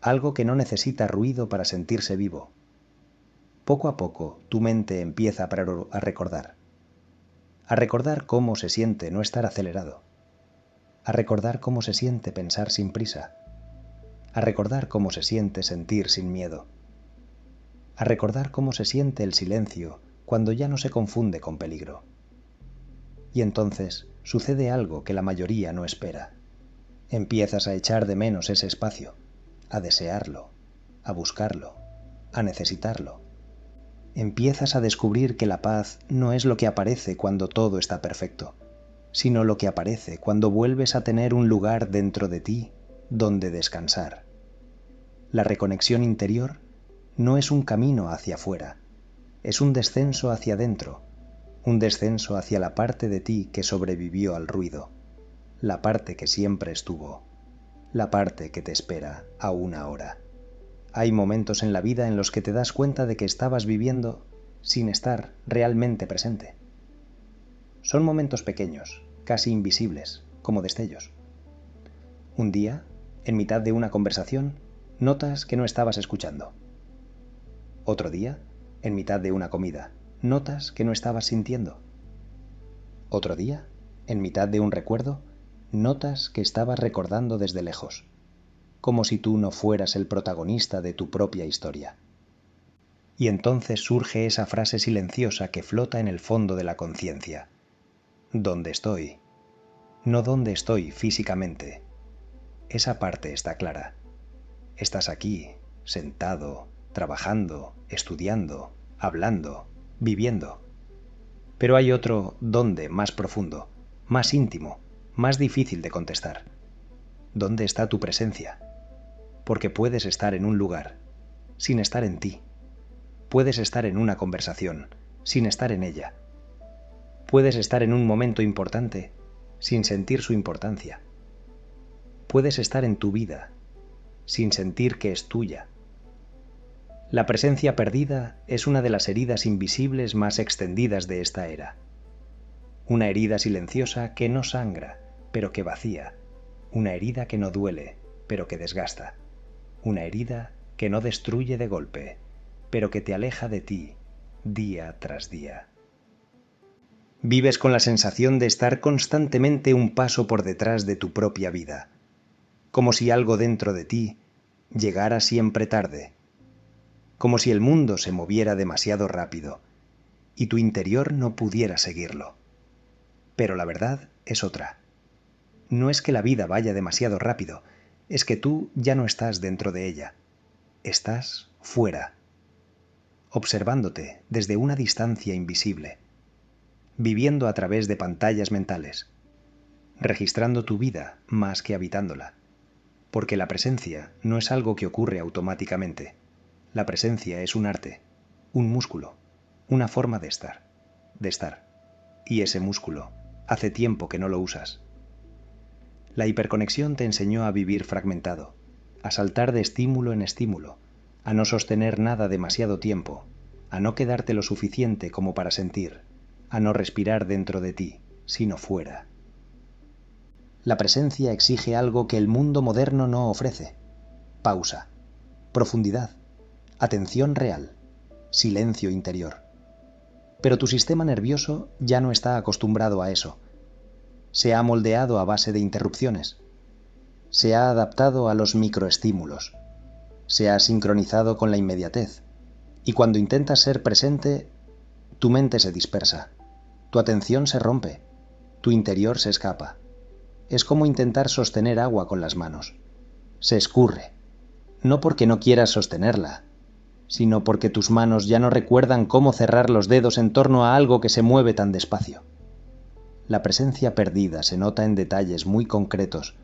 algo que no necesita ruido para sentirse vivo. Poco a poco tu mente empieza a recordar cómo se siente no estar acelerado, a recordar cómo se siente pensar sin prisa, a recordar cómo se siente sentir sin miedo, a recordar cómo se siente el silencio cuando ya no se confunde con peligro. Y entonces sucede algo que la mayoría no espera. Empiezas a echar de menos ese espacio, a desearlo, a buscarlo, a necesitarlo. Empiezas a descubrir que la paz no es lo que aparece cuando todo está perfecto, sino lo que aparece cuando vuelves a tener un lugar dentro de ti donde descansar. La reconexión interior no es un camino hacia afuera, es un descenso hacia adentro, un descenso hacia la parte de ti que sobrevivió al ruido, la parte que siempre estuvo, la parte que te espera aún ahora. Hay momentos en la vida en los que te das cuenta de que estabas viviendo sin estar realmente presente. Son momentos pequeños, casi invisibles, como destellos. Un día, en mitad de una conversación, notas que no estabas escuchando. Otro día, en mitad de una comida, notas que no estabas sintiendo. Otro día, en mitad de un recuerdo, notas que estabas recordando desde lejos, como si tú no fueras el protagonista de tu propia historia. Y entonces surge esa frase silenciosa que flota en el fondo de la conciencia. ¿Dónde estoy? No dónde estoy físicamente. Esa parte está clara. Estás aquí, sentado, trabajando, estudiando, hablando, viviendo. Pero hay otro dónde más profundo, más íntimo, más difícil de contestar. ¿Dónde está tu presencia? Porque puedes estar en un lugar sin estar en ti. Puedes estar en una conversación sin estar en ella. Puedes estar en un momento importante sin sentir su importancia. Puedes estar en tu vida sin sentir que es tuya. La presencia perdida es una de las heridas invisibles más extendidas de esta era. Una herida silenciosa que no sangra, pero que vacía. Una herida que no duele, pero que desgasta. Una herida que no destruye de golpe, pero que te aleja de ti día tras día. Vives con la sensación de estar constantemente un paso por detrás de tu propia vida, como si algo dentro de ti llegara siempre tarde, como si el mundo se moviera demasiado rápido y tu interior no pudiera seguirlo. Pero la verdad es otra. No es que la vida vaya demasiado rápido, es que tú ya no estás dentro de ella. Estás fuera, observándote desde una distancia invisible, viviendo a través de pantallas mentales, registrando tu vida más que habitándola. Porque la presencia no es algo que ocurre automáticamente. La presencia es un arte, un músculo, una forma de estar. Y ese músculo, hace tiempo que no lo usas. La hiperconexión te enseñó a vivir fragmentado, a saltar de estímulo en estímulo, a no sostener nada demasiado tiempo, a no quedarte lo suficiente como para sentir, a no respirar dentro de ti, sino fuera. La presencia exige algo que el mundo moderno no ofrece: pausa, profundidad, atención real, silencio interior. Pero tu sistema nervioso ya no está acostumbrado a eso. Se ha moldeado a base de interrupciones. Se ha adaptado a los microestímulos. Se ha sincronizado con la inmediatez. Y cuando intentas ser presente, tu mente se dispersa. Tu atención se rompe. Tu interior se escapa. Es como intentar sostener agua con las manos. Se escurre. No porque no quieras sostenerla, sino porque tus manos ya no recuerdan cómo cerrar los dedos en torno a algo que se mueve tan despacio. La presencia perdida se nota en detalles muy concretos,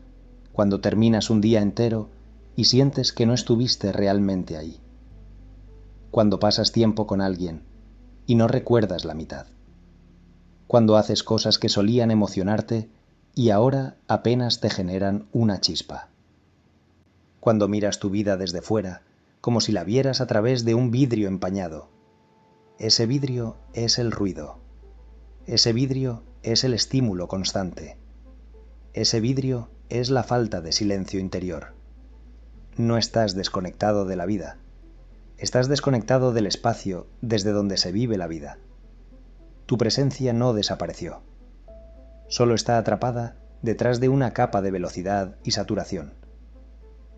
cuando terminas un día entero y sientes que no estuviste realmente ahí. Cuando pasas tiempo con alguien y no recuerdas la mitad. Cuando haces cosas que solían emocionarte y ahora apenas te generan una chispa. Cuando miras tu vida desde fuera, como si la vieras a través de un vidrio empañado. Ese vidrio es el ruido. Ese vidrio es el estímulo constante. Ese vidrio es la falta de silencio interior. No estás desconectado de la vida. Estás desconectado del espacio desde donde se vive la vida. Tu presencia no desapareció. Solo está atrapada detrás de una capa de velocidad y saturación.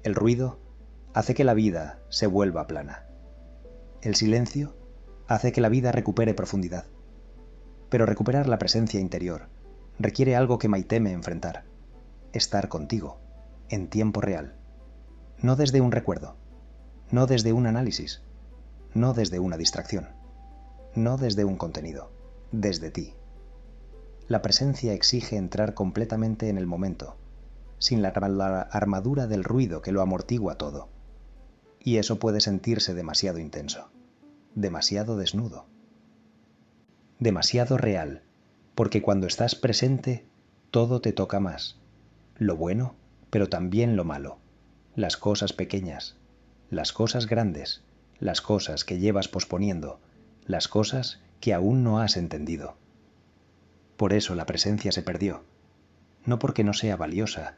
El ruido hace que la vida se vuelva plana. El silencio hace que la vida recupere profundidad. Pero recuperar la presencia interior requiere algo que Maite teme enfrentar: estar contigo, en tiempo real. No desde un recuerdo, no desde un análisis, no desde una distracción, no desde un contenido, desde ti. La presencia exige entrar completamente en el momento, sin la armadura del ruido que lo amortigua todo. Y eso puede sentirse demasiado intenso, demasiado desnudo, demasiado real, porque cuando estás presente, todo te toca más. Lo bueno, pero también lo malo. Las cosas pequeñas, las cosas grandes, las cosas que llevas posponiendo, las cosas que aún no has entendido. Por eso la presencia se perdió, no porque no sea valiosa,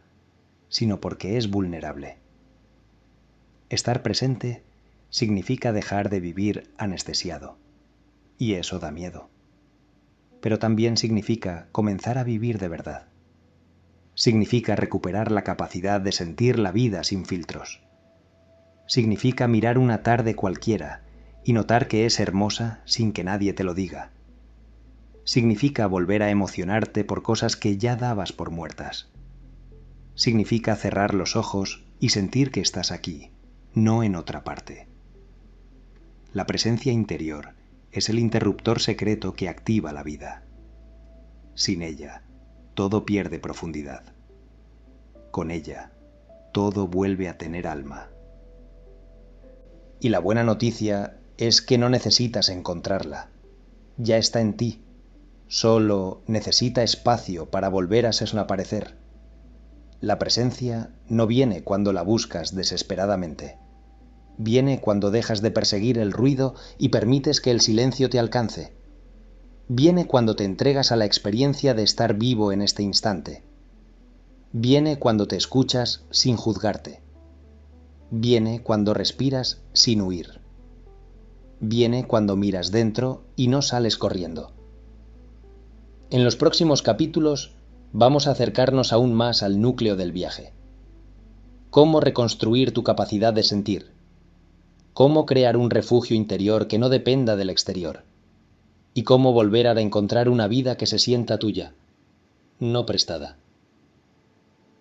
sino porque es vulnerable. Estar presente significa dejar de vivir anestesiado. Y eso da miedo. Pero también significa comenzar a vivir de verdad. Significa recuperar la capacidad de sentir la vida sin filtros. Significa mirar una tarde cualquiera y notar que es hermosa sin que nadie te lo diga. Significa volver a emocionarte por cosas que ya dabas por muertas. Significa cerrar los ojos y sentir que estás aquí, no en otra parte. La presencia interior es el interruptor secreto que activa la vida. Sin ella, todo pierde profundidad. Con ella, todo vuelve a tener alma. Y la buena noticia es que no necesitas encontrarla. Ya está en ti. Solo necesita espacio para volver a aparecer. La presencia no viene cuando la buscas desesperadamente. Viene cuando dejas de perseguir el ruido y permites que el silencio te alcance. Viene cuando te entregas a la experiencia de estar vivo en este instante. Viene cuando te escuchas sin juzgarte. Viene cuando respiras sin huir. Viene cuando miras dentro y no sales corriendo. En los próximos capítulos vamos a acercarnos aún más al núcleo del viaje. Cómo reconstruir tu capacidad de sentir. Cómo crear un refugio interior que no dependa del exterior. Y cómo volver a encontrar una vida que se sienta tuya, no prestada.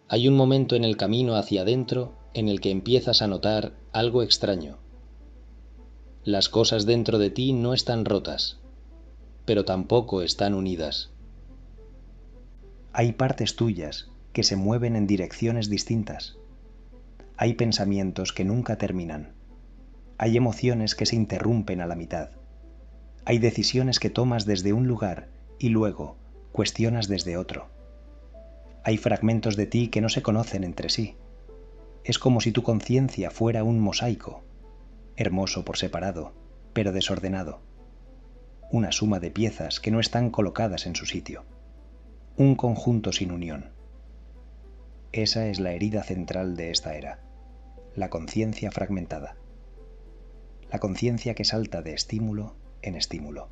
Hay un momento en el camino hacia adentro en el que empiezas a notar algo extraño. Las cosas dentro de ti no están rotas, pero tampoco están unidas. Hay partes tuyas que se mueven en direcciones distintas. Hay pensamientos que nunca terminan. Hay emociones que se interrumpen a la mitad. Hay decisiones que tomas desde un lugar y luego cuestionas desde otro. Hay fragmentos de ti que no se conocen entre sí. Es como si tu conciencia fuera un mosaico, hermoso por separado, pero desordenado. Una suma de piezas que no están colocadas en su sitio. Un conjunto sin unión. Esa es la herida central de esta era, la conciencia fragmentada. La conciencia que salta de estímulo en estímulo.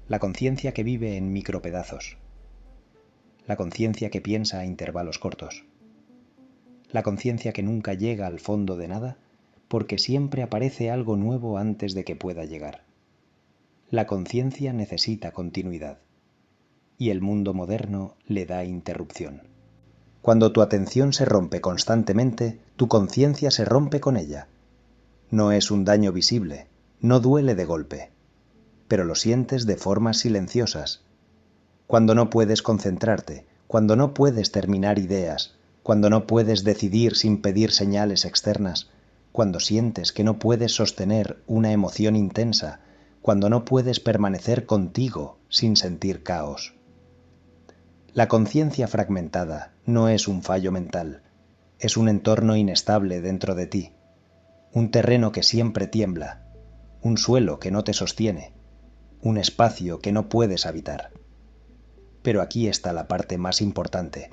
La conciencia que vive en micropedazos. La conciencia que piensa a intervalos cortos. La conciencia que nunca llega al fondo de nada porque siempre aparece algo nuevo antes de que pueda llegar. La conciencia necesita continuidad y el mundo moderno le da interrupción. Cuando tu atención se rompe constantemente, tu conciencia se rompe con ella. No es un daño visible, no duele de golpe, pero lo sientes de formas silenciosas. Cuando no puedes concentrarte, cuando no puedes terminar ideas, cuando no puedes decidir sin pedir señales externas, cuando sientes que no puedes sostener una emoción intensa, cuando no puedes permanecer contigo sin sentir caos. La conciencia fragmentada no es un fallo mental, es un entorno inestable dentro de ti, un terreno que siempre tiembla, un suelo que no te sostiene, un espacio que no puedes habitar. Pero aquí está la parte más importante.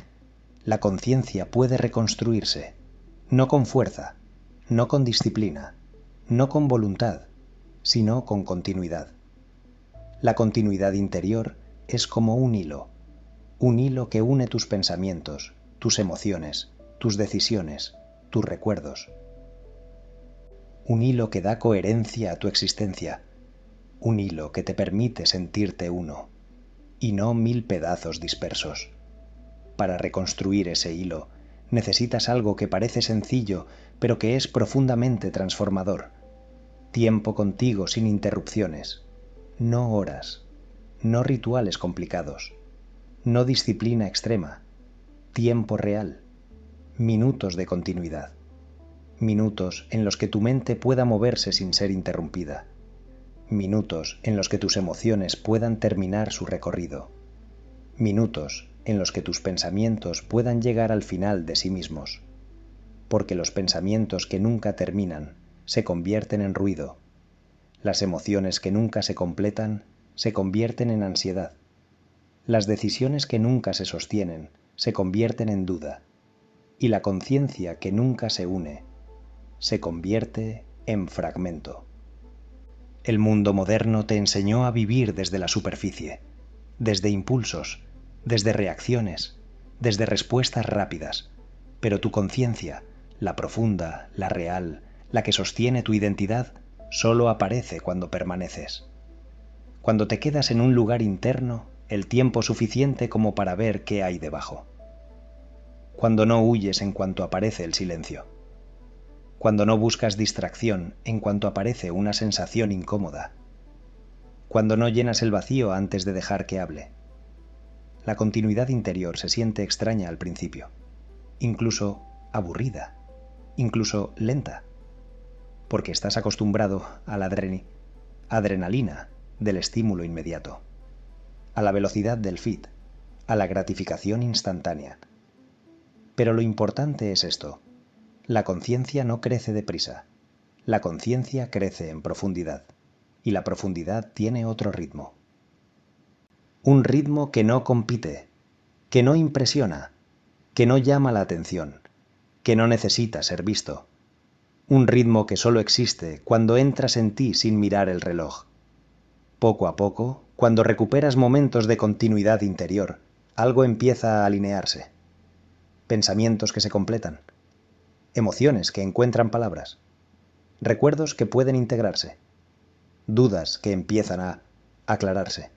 La conciencia puede reconstruirse, no con fuerza, no con disciplina, no con voluntad, sino con continuidad. La continuidad interior es como un hilo que une tus pensamientos, tus emociones, tus decisiones, tus recuerdos. Un hilo que da coherencia a tu existencia, un hilo que te permite sentirte uno, y no 1000 pedazos dispersos. Para reconstruir ese hilo, necesitas algo que parece sencillo, pero que es profundamente transformador. Tiempo contigo sin interrupciones, no horas, no rituales complicados, no disciplina extrema, tiempo real, minutos de continuidad, minutos en los que tu mente pueda moverse sin ser interrumpida, minutos en los que tus emociones puedan terminar su recorrido, minutos en los que tus pensamientos puedan llegar al final de sí mismos, porque los pensamientos que nunca terminan se convierten en ruido, las emociones que nunca se completan se convierten en ansiedad, las decisiones que nunca se sostienen se convierten en duda, y la conciencia que nunca se une se convierte en fragmento. El mundo moderno te enseñó a vivir desde la superficie, desde impulsos, desde reacciones, desde respuestas rápidas, pero tu conciencia, la profunda, la real, la que sostiene tu identidad, solo aparece cuando permaneces. Cuando te quedas en un lugar interno, el tiempo suficiente como para ver qué hay debajo. Cuando no huyes en cuanto aparece el silencio. Cuando no buscas distracción en cuanto aparece una sensación incómoda. Cuando no llenas el vacío antes de dejar que hable. La continuidad interior se siente extraña al principio, incluso aburrida, incluso lenta, porque estás acostumbrado a la adrenalina del estímulo inmediato, a la velocidad del feed, a la gratificación instantánea. Pero lo importante es esto: la conciencia no crece deprisa, la conciencia crece en profundidad, y la profundidad tiene otro ritmo. Un ritmo que no compite, que no impresiona, que no llama la atención, que no necesita ser visto. Un ritmo que solo existe cuando entras en ti sin mirar el reloj. Poco a poco, cuando recuperas momentos de continuidad interior, algo empieza a alinearse. Pensamientos que se completan, emociones que encuentran palabras, recuerdos que pueden integrarse, dudas que empiezan a aclararse,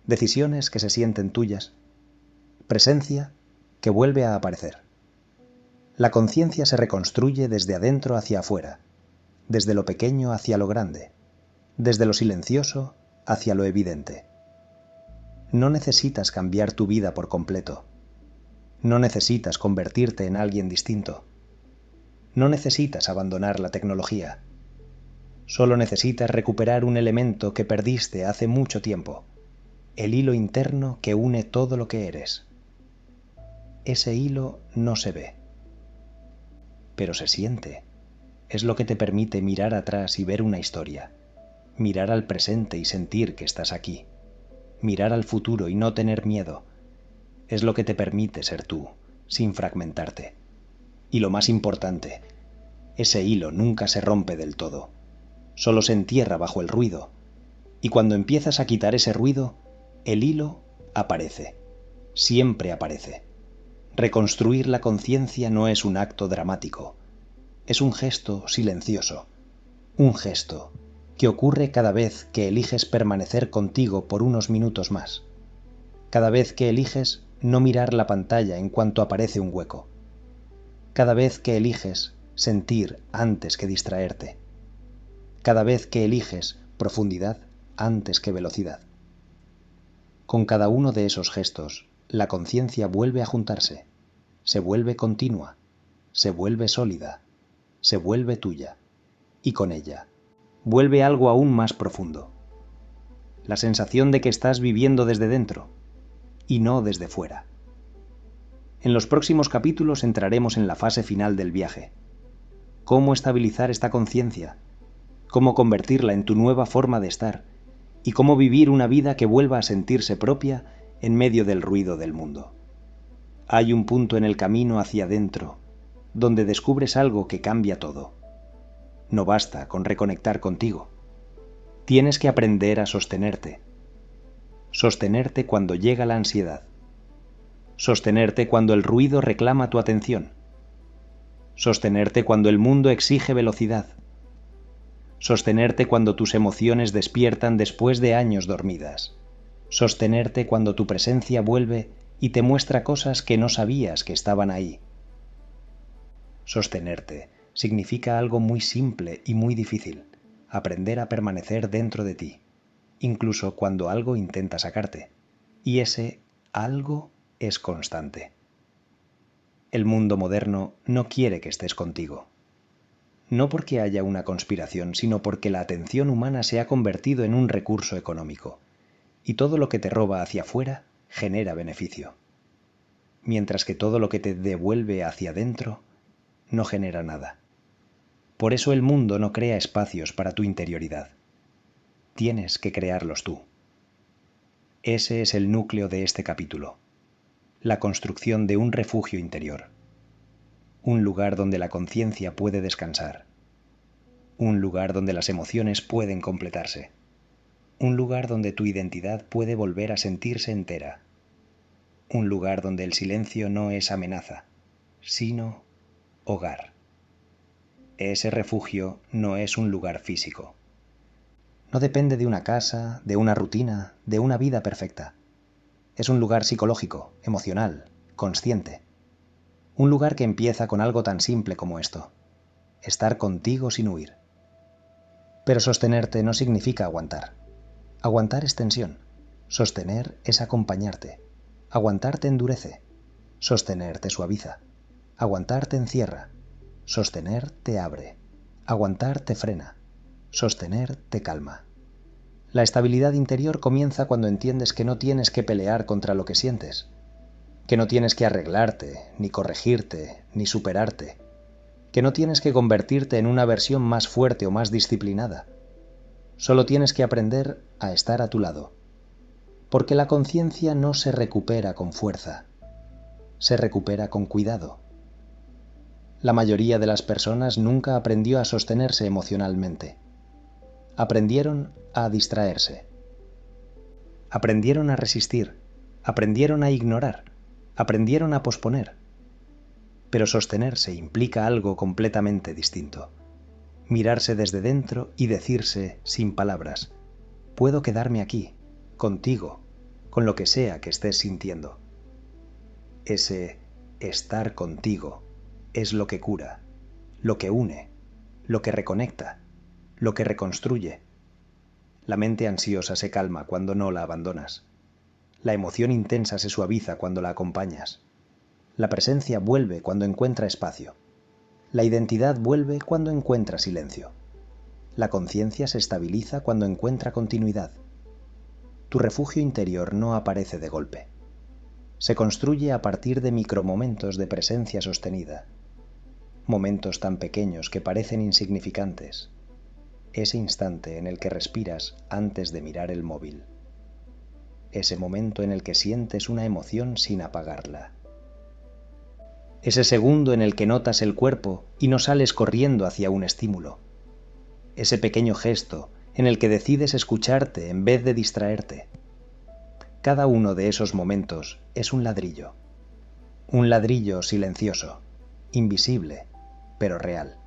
decisiones que se sienten tuyas, presencia que vuelve a aparecer. La conciencia se reconstruye desde adentro hacia afuera, desde lo pequeño hacia lo grande, desde lo silencioso hacia lo evidente. No necesitas cambiar tu vida por completo. No necesitas convertirte en alguien distinto. No necesitas abandonar la tecnología. Solo necesitas recuperar un elemento que perdiste hace mucho tiempo, el hilo interno que une todo lo que eres. Ese hilo no se ve, pero se siente. Es lo que te permite mirar atrás y ver una historia, mirar al presente y sentir que estás aquí, mirar al futuro y no tener miedo. Es lo que te permite ser tú, sin fragmentarte. Y lo más importante, ese hilo nunca se rompe del todo, solo se entierra bajo el ruido, y cuando empiezas a quitar ese ruido, el hilo aparece, siempre aparece. Reconstruir la conciencia no es un acto dramático, es un gesto silencioso, un gesto que ocurre cada vez que eliges permanecer contigo por unos minutos más, cada vez que eliges no mirar la pantalla en cuanto aparece un hueco, cada vez que eliges sentir antes que distraerte, cada vez que eliges profundidad antes que velocidad. Con cada uno de esos gestos, la conciencia vuelve a juntarse, se vuelve continua, se vuelve sólida, se vuelve tuya, y con ella vuelve algo aún más profundo, la sensación de que estás viviendo desde dentro y no desde fuera. En los próximos capítulos entraremos en la fase final del viaje. Cómo estabilizar esta conciencia, cómo convertirla en tu nueva forma de estar y cómo vivir una vida que vuelva a sentirse propia en medio del ruido del mundo. Hay un punto en el camino hacia adentro donde descubres algo que cambia todo. No basta con reconectar contigo. Tienes que aprender a sostenerte. Sostenerte cuando llega la ansiedad. Sostenerte cuando el ruido reclama tu atención. Sostenerte cuando el mundo exige velocidad. Sostenerte cuando tus emociones despiertan después de años dormidas. Sostenerte cuando tu presencia vuelve y te muestra cosas que no sabías que estaban ahí. Sostenerte significa algo muy simple y muy difícil: aprender a permanecer dentro de ti, incluso cuando algo intenta sacarte, y ese algo es constante. El mundo moderno no quiere que estés contigo. No porque haya una conspiración, sino porque la atención humana se ha convertido en un recurso económico, y todo lo que te roba hacia afuera genera beneficio, mientras que todo lo que te devuelve hacia adentro no genera nada. Por eso el mundo no crea espacios para tu interioridad. Tienes que crearlos tú. Ese es el núcleo de este capítulo: la construcción de un refugio interior, un lugar donde la conciencia puede descansar, un lugar donde las emociones pueden completarse, un lugar donde tu identidad puede volver a sentirse entera, un lugar donde el silencio no es amenaza, sino hogar. Ese refugio no es un lugar físico. No depende de una casa, de una rutina, de una vida perfecta. Es un lugar psicológico, emocional, consciente. Un lugar que empieza con algo tan simple como esto: estar contigo sin huir. Pero sostenerte no significa aguantar. Aguantar es tensión. Sostener es acompañarte. Aguantar te endurece. Sostener te suaviza. Aguantar te encierra. Sostener te abre. Aguantar te frena. Sostener te calma. La estabilidad interior comienza cuando entiendes que no tienes que pelear contra lo que sientes, que no tienes que arreglarte, ni corregirte, ni superarte, que no tienes que convertirte en una versión más fuerte o más disciplinada. Solo tienes que aprender a estar a tu lado, porque la conciencia no se recupera con fuerza, se recupera con cuidado. La mayoría de las personas nunca aprendió a sostenerse emocionalmente. Aprendieron a distraerse. Aprendieron a resistir, aprendieron a ignorar, aprendieron a posponer. Pero sostenerse implica algo completamente distinto. Mirarse desde dentro y decirse, sin palabras: puedo quedarme aquí, contigo, con lo que sea que estés sintiendo. Ese estar contigo es lo que cura, lo que une, lo que reconecta, lo que reconstruye. La mente ansiosa se calma cuando no la abandonas. La emoción intensa se suaviza cuando la acompañas. La presencia vuelve cuando encuentra espacio. La identidad vuelve cuando encuentra silencio. La conciencia se estabiliza cuando encuentra continuidad. Tu refugio interior no aparece de golpe. Se construye a partir de micromomentos de presencia sostenida. Momentos tan pequeños que parecen insignificantes. Ese instante en el que respiras antes de mirar el móvil. Ese momento en el que sientes una emoción sin apagarla. Ese segundo en el que notas el cuerpo y no sales corriendo hacia un estímulo. Ese pequeño gesto en el que decides escucharte en vez de distraerte. Cada uno de esos momentos es un ladrillo. Un ladrillo silencioso, invisible, pero real.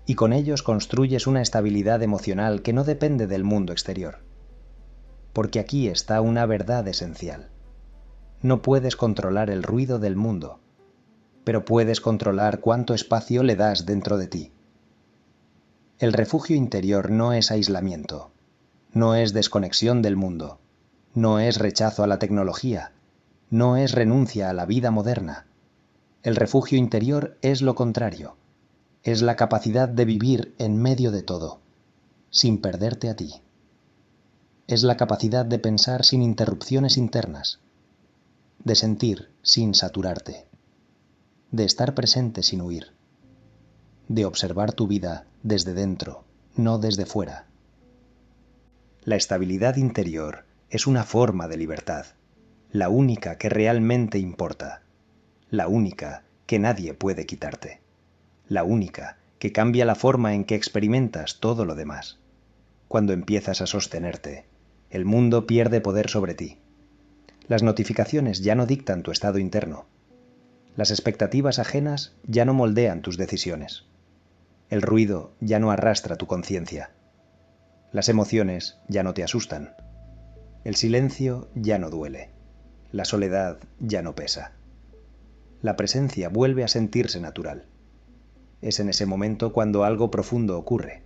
Y con ellos construyes una estabilidad emocional que no depende del mundo exterior. Porque aquí está una verdad esencial. No puedes controlar el ruido del mundo, pero puedes controlar cuánto espacio le das dentro de ti. El refugio interior no es aislamiento, no es desconexión del mundo, no es rechazo a la tecnología, no es renuncia a la vida moderna. El refugio interior es lo contrario. Es la capacidad de vivir en medio de todo, sin perderte a ti. Es la capacidad de pensar sin interrupciones internas, de sentir sin saturarte, de estar presente sin huir, de observar tu vida desde dentro, no desde fuera. La estabilidad interior es una forma de libertad, la única que realmente importa, la única que nadie puede quitarte. La única que cambia la forma en que experimentas todo lo demás. Cuando empiezas a sostenerte, el mundo pierde poder sobre ti. Las notificaciones ya no dictan tu estado interno. Las expectativas ajenas ya no moldean tus decisiones. El ruido ya no arrastra tu conciencia. Las emociones ya no te asustan. El silencio ya no duele. La soledad ya no pesa. La presencia vuelve a sentirse natural. Es en ese momento cuando algo profundo ocurre.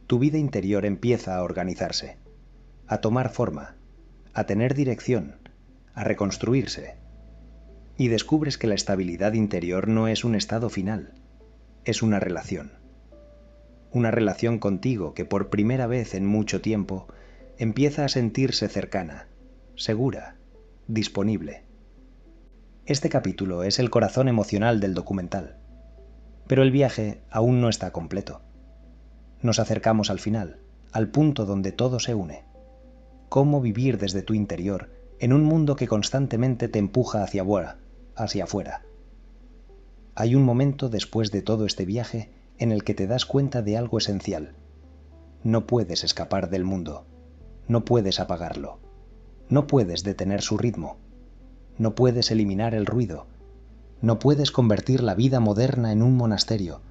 Tu vida interior empieza a organizarse, a tomar forma, a tener dirección, a reconstruirse. Y descubres que la estabilidad interior no es un estado final, es una relación. Una relación contigo que por primera vez en mucho tiempo empieza a sentirse cercana, segura, disponible. Este capítulo es el corazón emocional del documental. Pero el viaje aún no está completo. Nos acercamos al final, al punto donde todo se une. Cómo vivir desde tu interior en un mundo que constantemente te empuja hacia afuera. Hay un momento después de todo este viaje en el que te das cuenta de algo esencial. No puedes escapar del mundo, no puedes apagarlo, no puedes detener su ritmo, no puedes eliminar el ruido, no puedes convertir la vida moderna en un monasterio,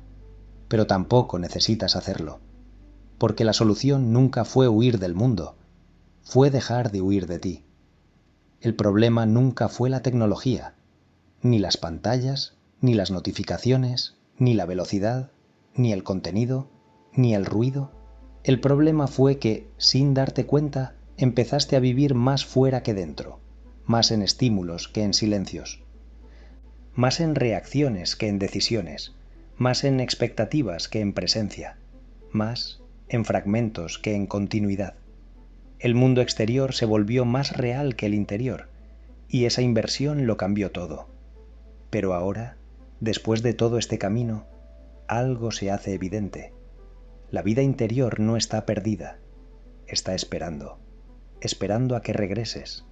pero tampoco necesitas hacerlo, porque la solución nunca fue huir del mundo, fue dejar de huir de ti. El problema nunca fue la tecnología, ni las pantallas, ni las notificaciones, ni la velocidad, ni el contenido, ni el ruido. El problema fue que, sin darte cuenta, empezaste a vivir más fuera que dentro, más en estímulos que en silencios, más en reacciones que en decisiones, más en expectativas que en presencia, más en fragmentos que en continuidad. El mundo exterior se volvió más real que el interior, y esa inversión lo cambió todo. Pero ahora, después de todo este camino, algo se hace evidente. La vida interior no está perdida, está esperando, esperando a que regreses,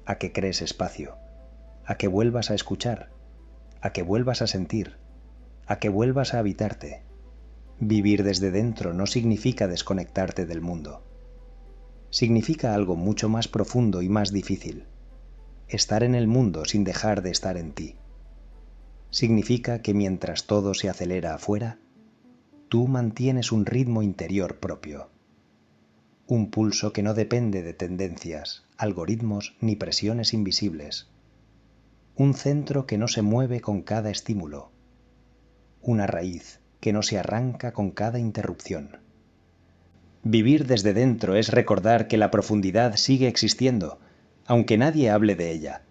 a que crees espacio, a que vuelvas a escuchar, a que vuelvas a sentir, a que vuelvas a habitarte. Vivir desde dentro no significa desconectarte del mundo. Significa algo mucho más profundo y más difícil. Estar en el mundo sin dejar de estar en ti. Significa que mientras todo se acelera afuera, tú mantienes un ritmo interior propio. Un pulso que no depende de tendencias, algoritmos ni presiones invisibles. Un centro que no se mueve con cada estímulo. Una raíz que no se arranca con cada interrupción. Vivir desde dentro es recordar que la profundidad sigue existiendo, aunque nadie hable de ella,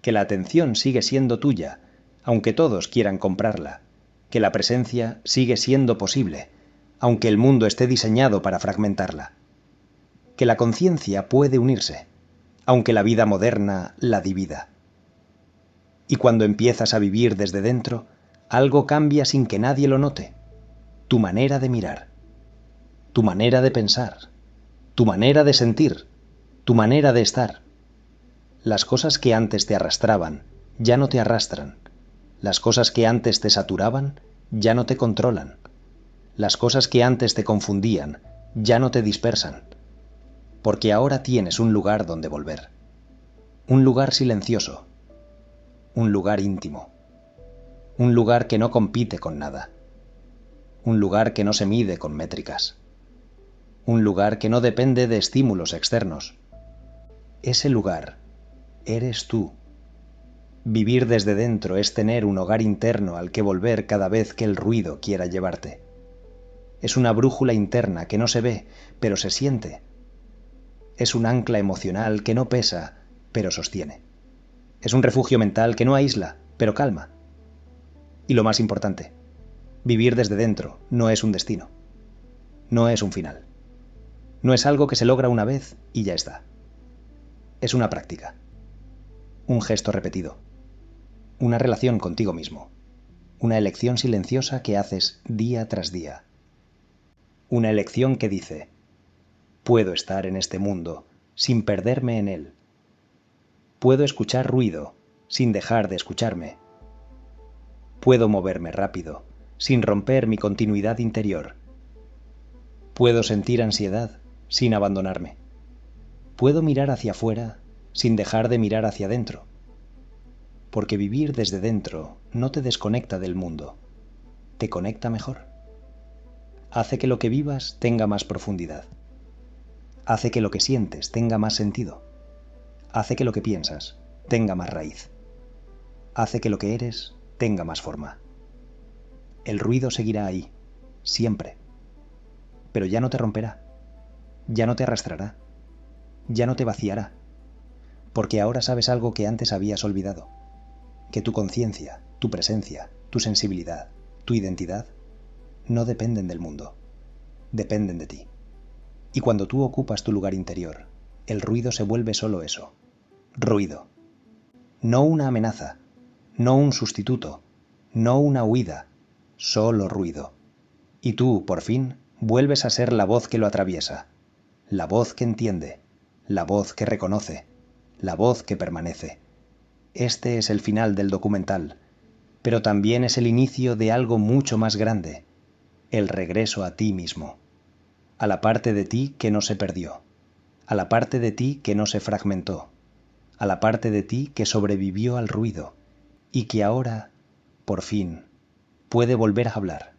que la atención sigue siendo tuya, aunque todos quieran comprarla, que la presencia sigue siendo posible, aunque el mundo esté diseñado para fragmentarla, que la conciencia puede unirse, aunque la vida moderna la divida. Y cuando empiezas a vivir desde dentro, algo cambia sin que nadie lo note. Tu manera de mirar, tu manera de pensar, tu manera de sentir, tu manera de estar. Las cosas que antes te arrastraban ya no te arrastran. Las cosas que antes te saturaban ya no te controlan. Las cosas que antes te confundían ya no te dispersan. Porque ahora tienes un lugar donde volver. Un lugar silencioso. Un lugar íntimo. Un lugar que no compite con nada. Un lugar que no se mide con métricas. Un lugar que no depende de estímulos externos. Ese lugar eres tú. Vivir desde dentro es tener un hogar interno al que volver cada vez que el ruido quiera llevarte. Es una brújula interna que no se ve, pero se siente. Es un ancla emocional que no pesa, pero sostiene. Es un refugio mental que no aísla, pero calma. Y lo más importante, vivir desde dentro no es un destino. No es un final. No es algo que se logra una vez y ya está. Es una práctica. Un gesto repetido. Una relación contigo mismo. Una elección silenciosa que haces día tras día. Una elección que dice: puedo estar en este mundo sin perderme en él. Puedo escuchar ruido sin dejar de escucharme. Puedo moverme rápido sin romper mi continuidad interior. Puedo sentir ansiedad sin abandonarme. Puedo mirar hacia afuera sin dejar de mirar hacia adentro. Porque vivir desde dentro no te desconecta del mundo, te conecta mejor. Hace que lo que vivas tenga más profundidad. Hace que lo que sientes tenga más sentido. Hace que lo que piensas tenga más raíz. Hace que lo que eres tenga más forma. El ruido seguirá ahí, siempre. Pero ya no te romperá, ya no te arrastrará, ya no te vaciará. Porque ahora sabes algo que antes habías olvidado. Que tu conciencia, tu presencia, tu sensibilidad, tu identidad no dependen del mundo, dependen de ti. Y cuando tú ocupas tu lugar interior, el ruido se vuelve solo eso, ruido. No una amenaza, no un sustituto, no una huida, solo ruido. Y tú, por fin, vuelves a ser la voz que lo atraviesa, la voz que entiende, la voz que reconoce, la voz que permanece. Este es el final del documental, pero también es el inicio de algo mucho más grande. el regreso a ti mismo, a la parte de ti que no se perdió, a la parte de ti que no se fragmentó, a la parte de ti que sobrevivió al ruido y que ahora, por fin, puede volver a hablar.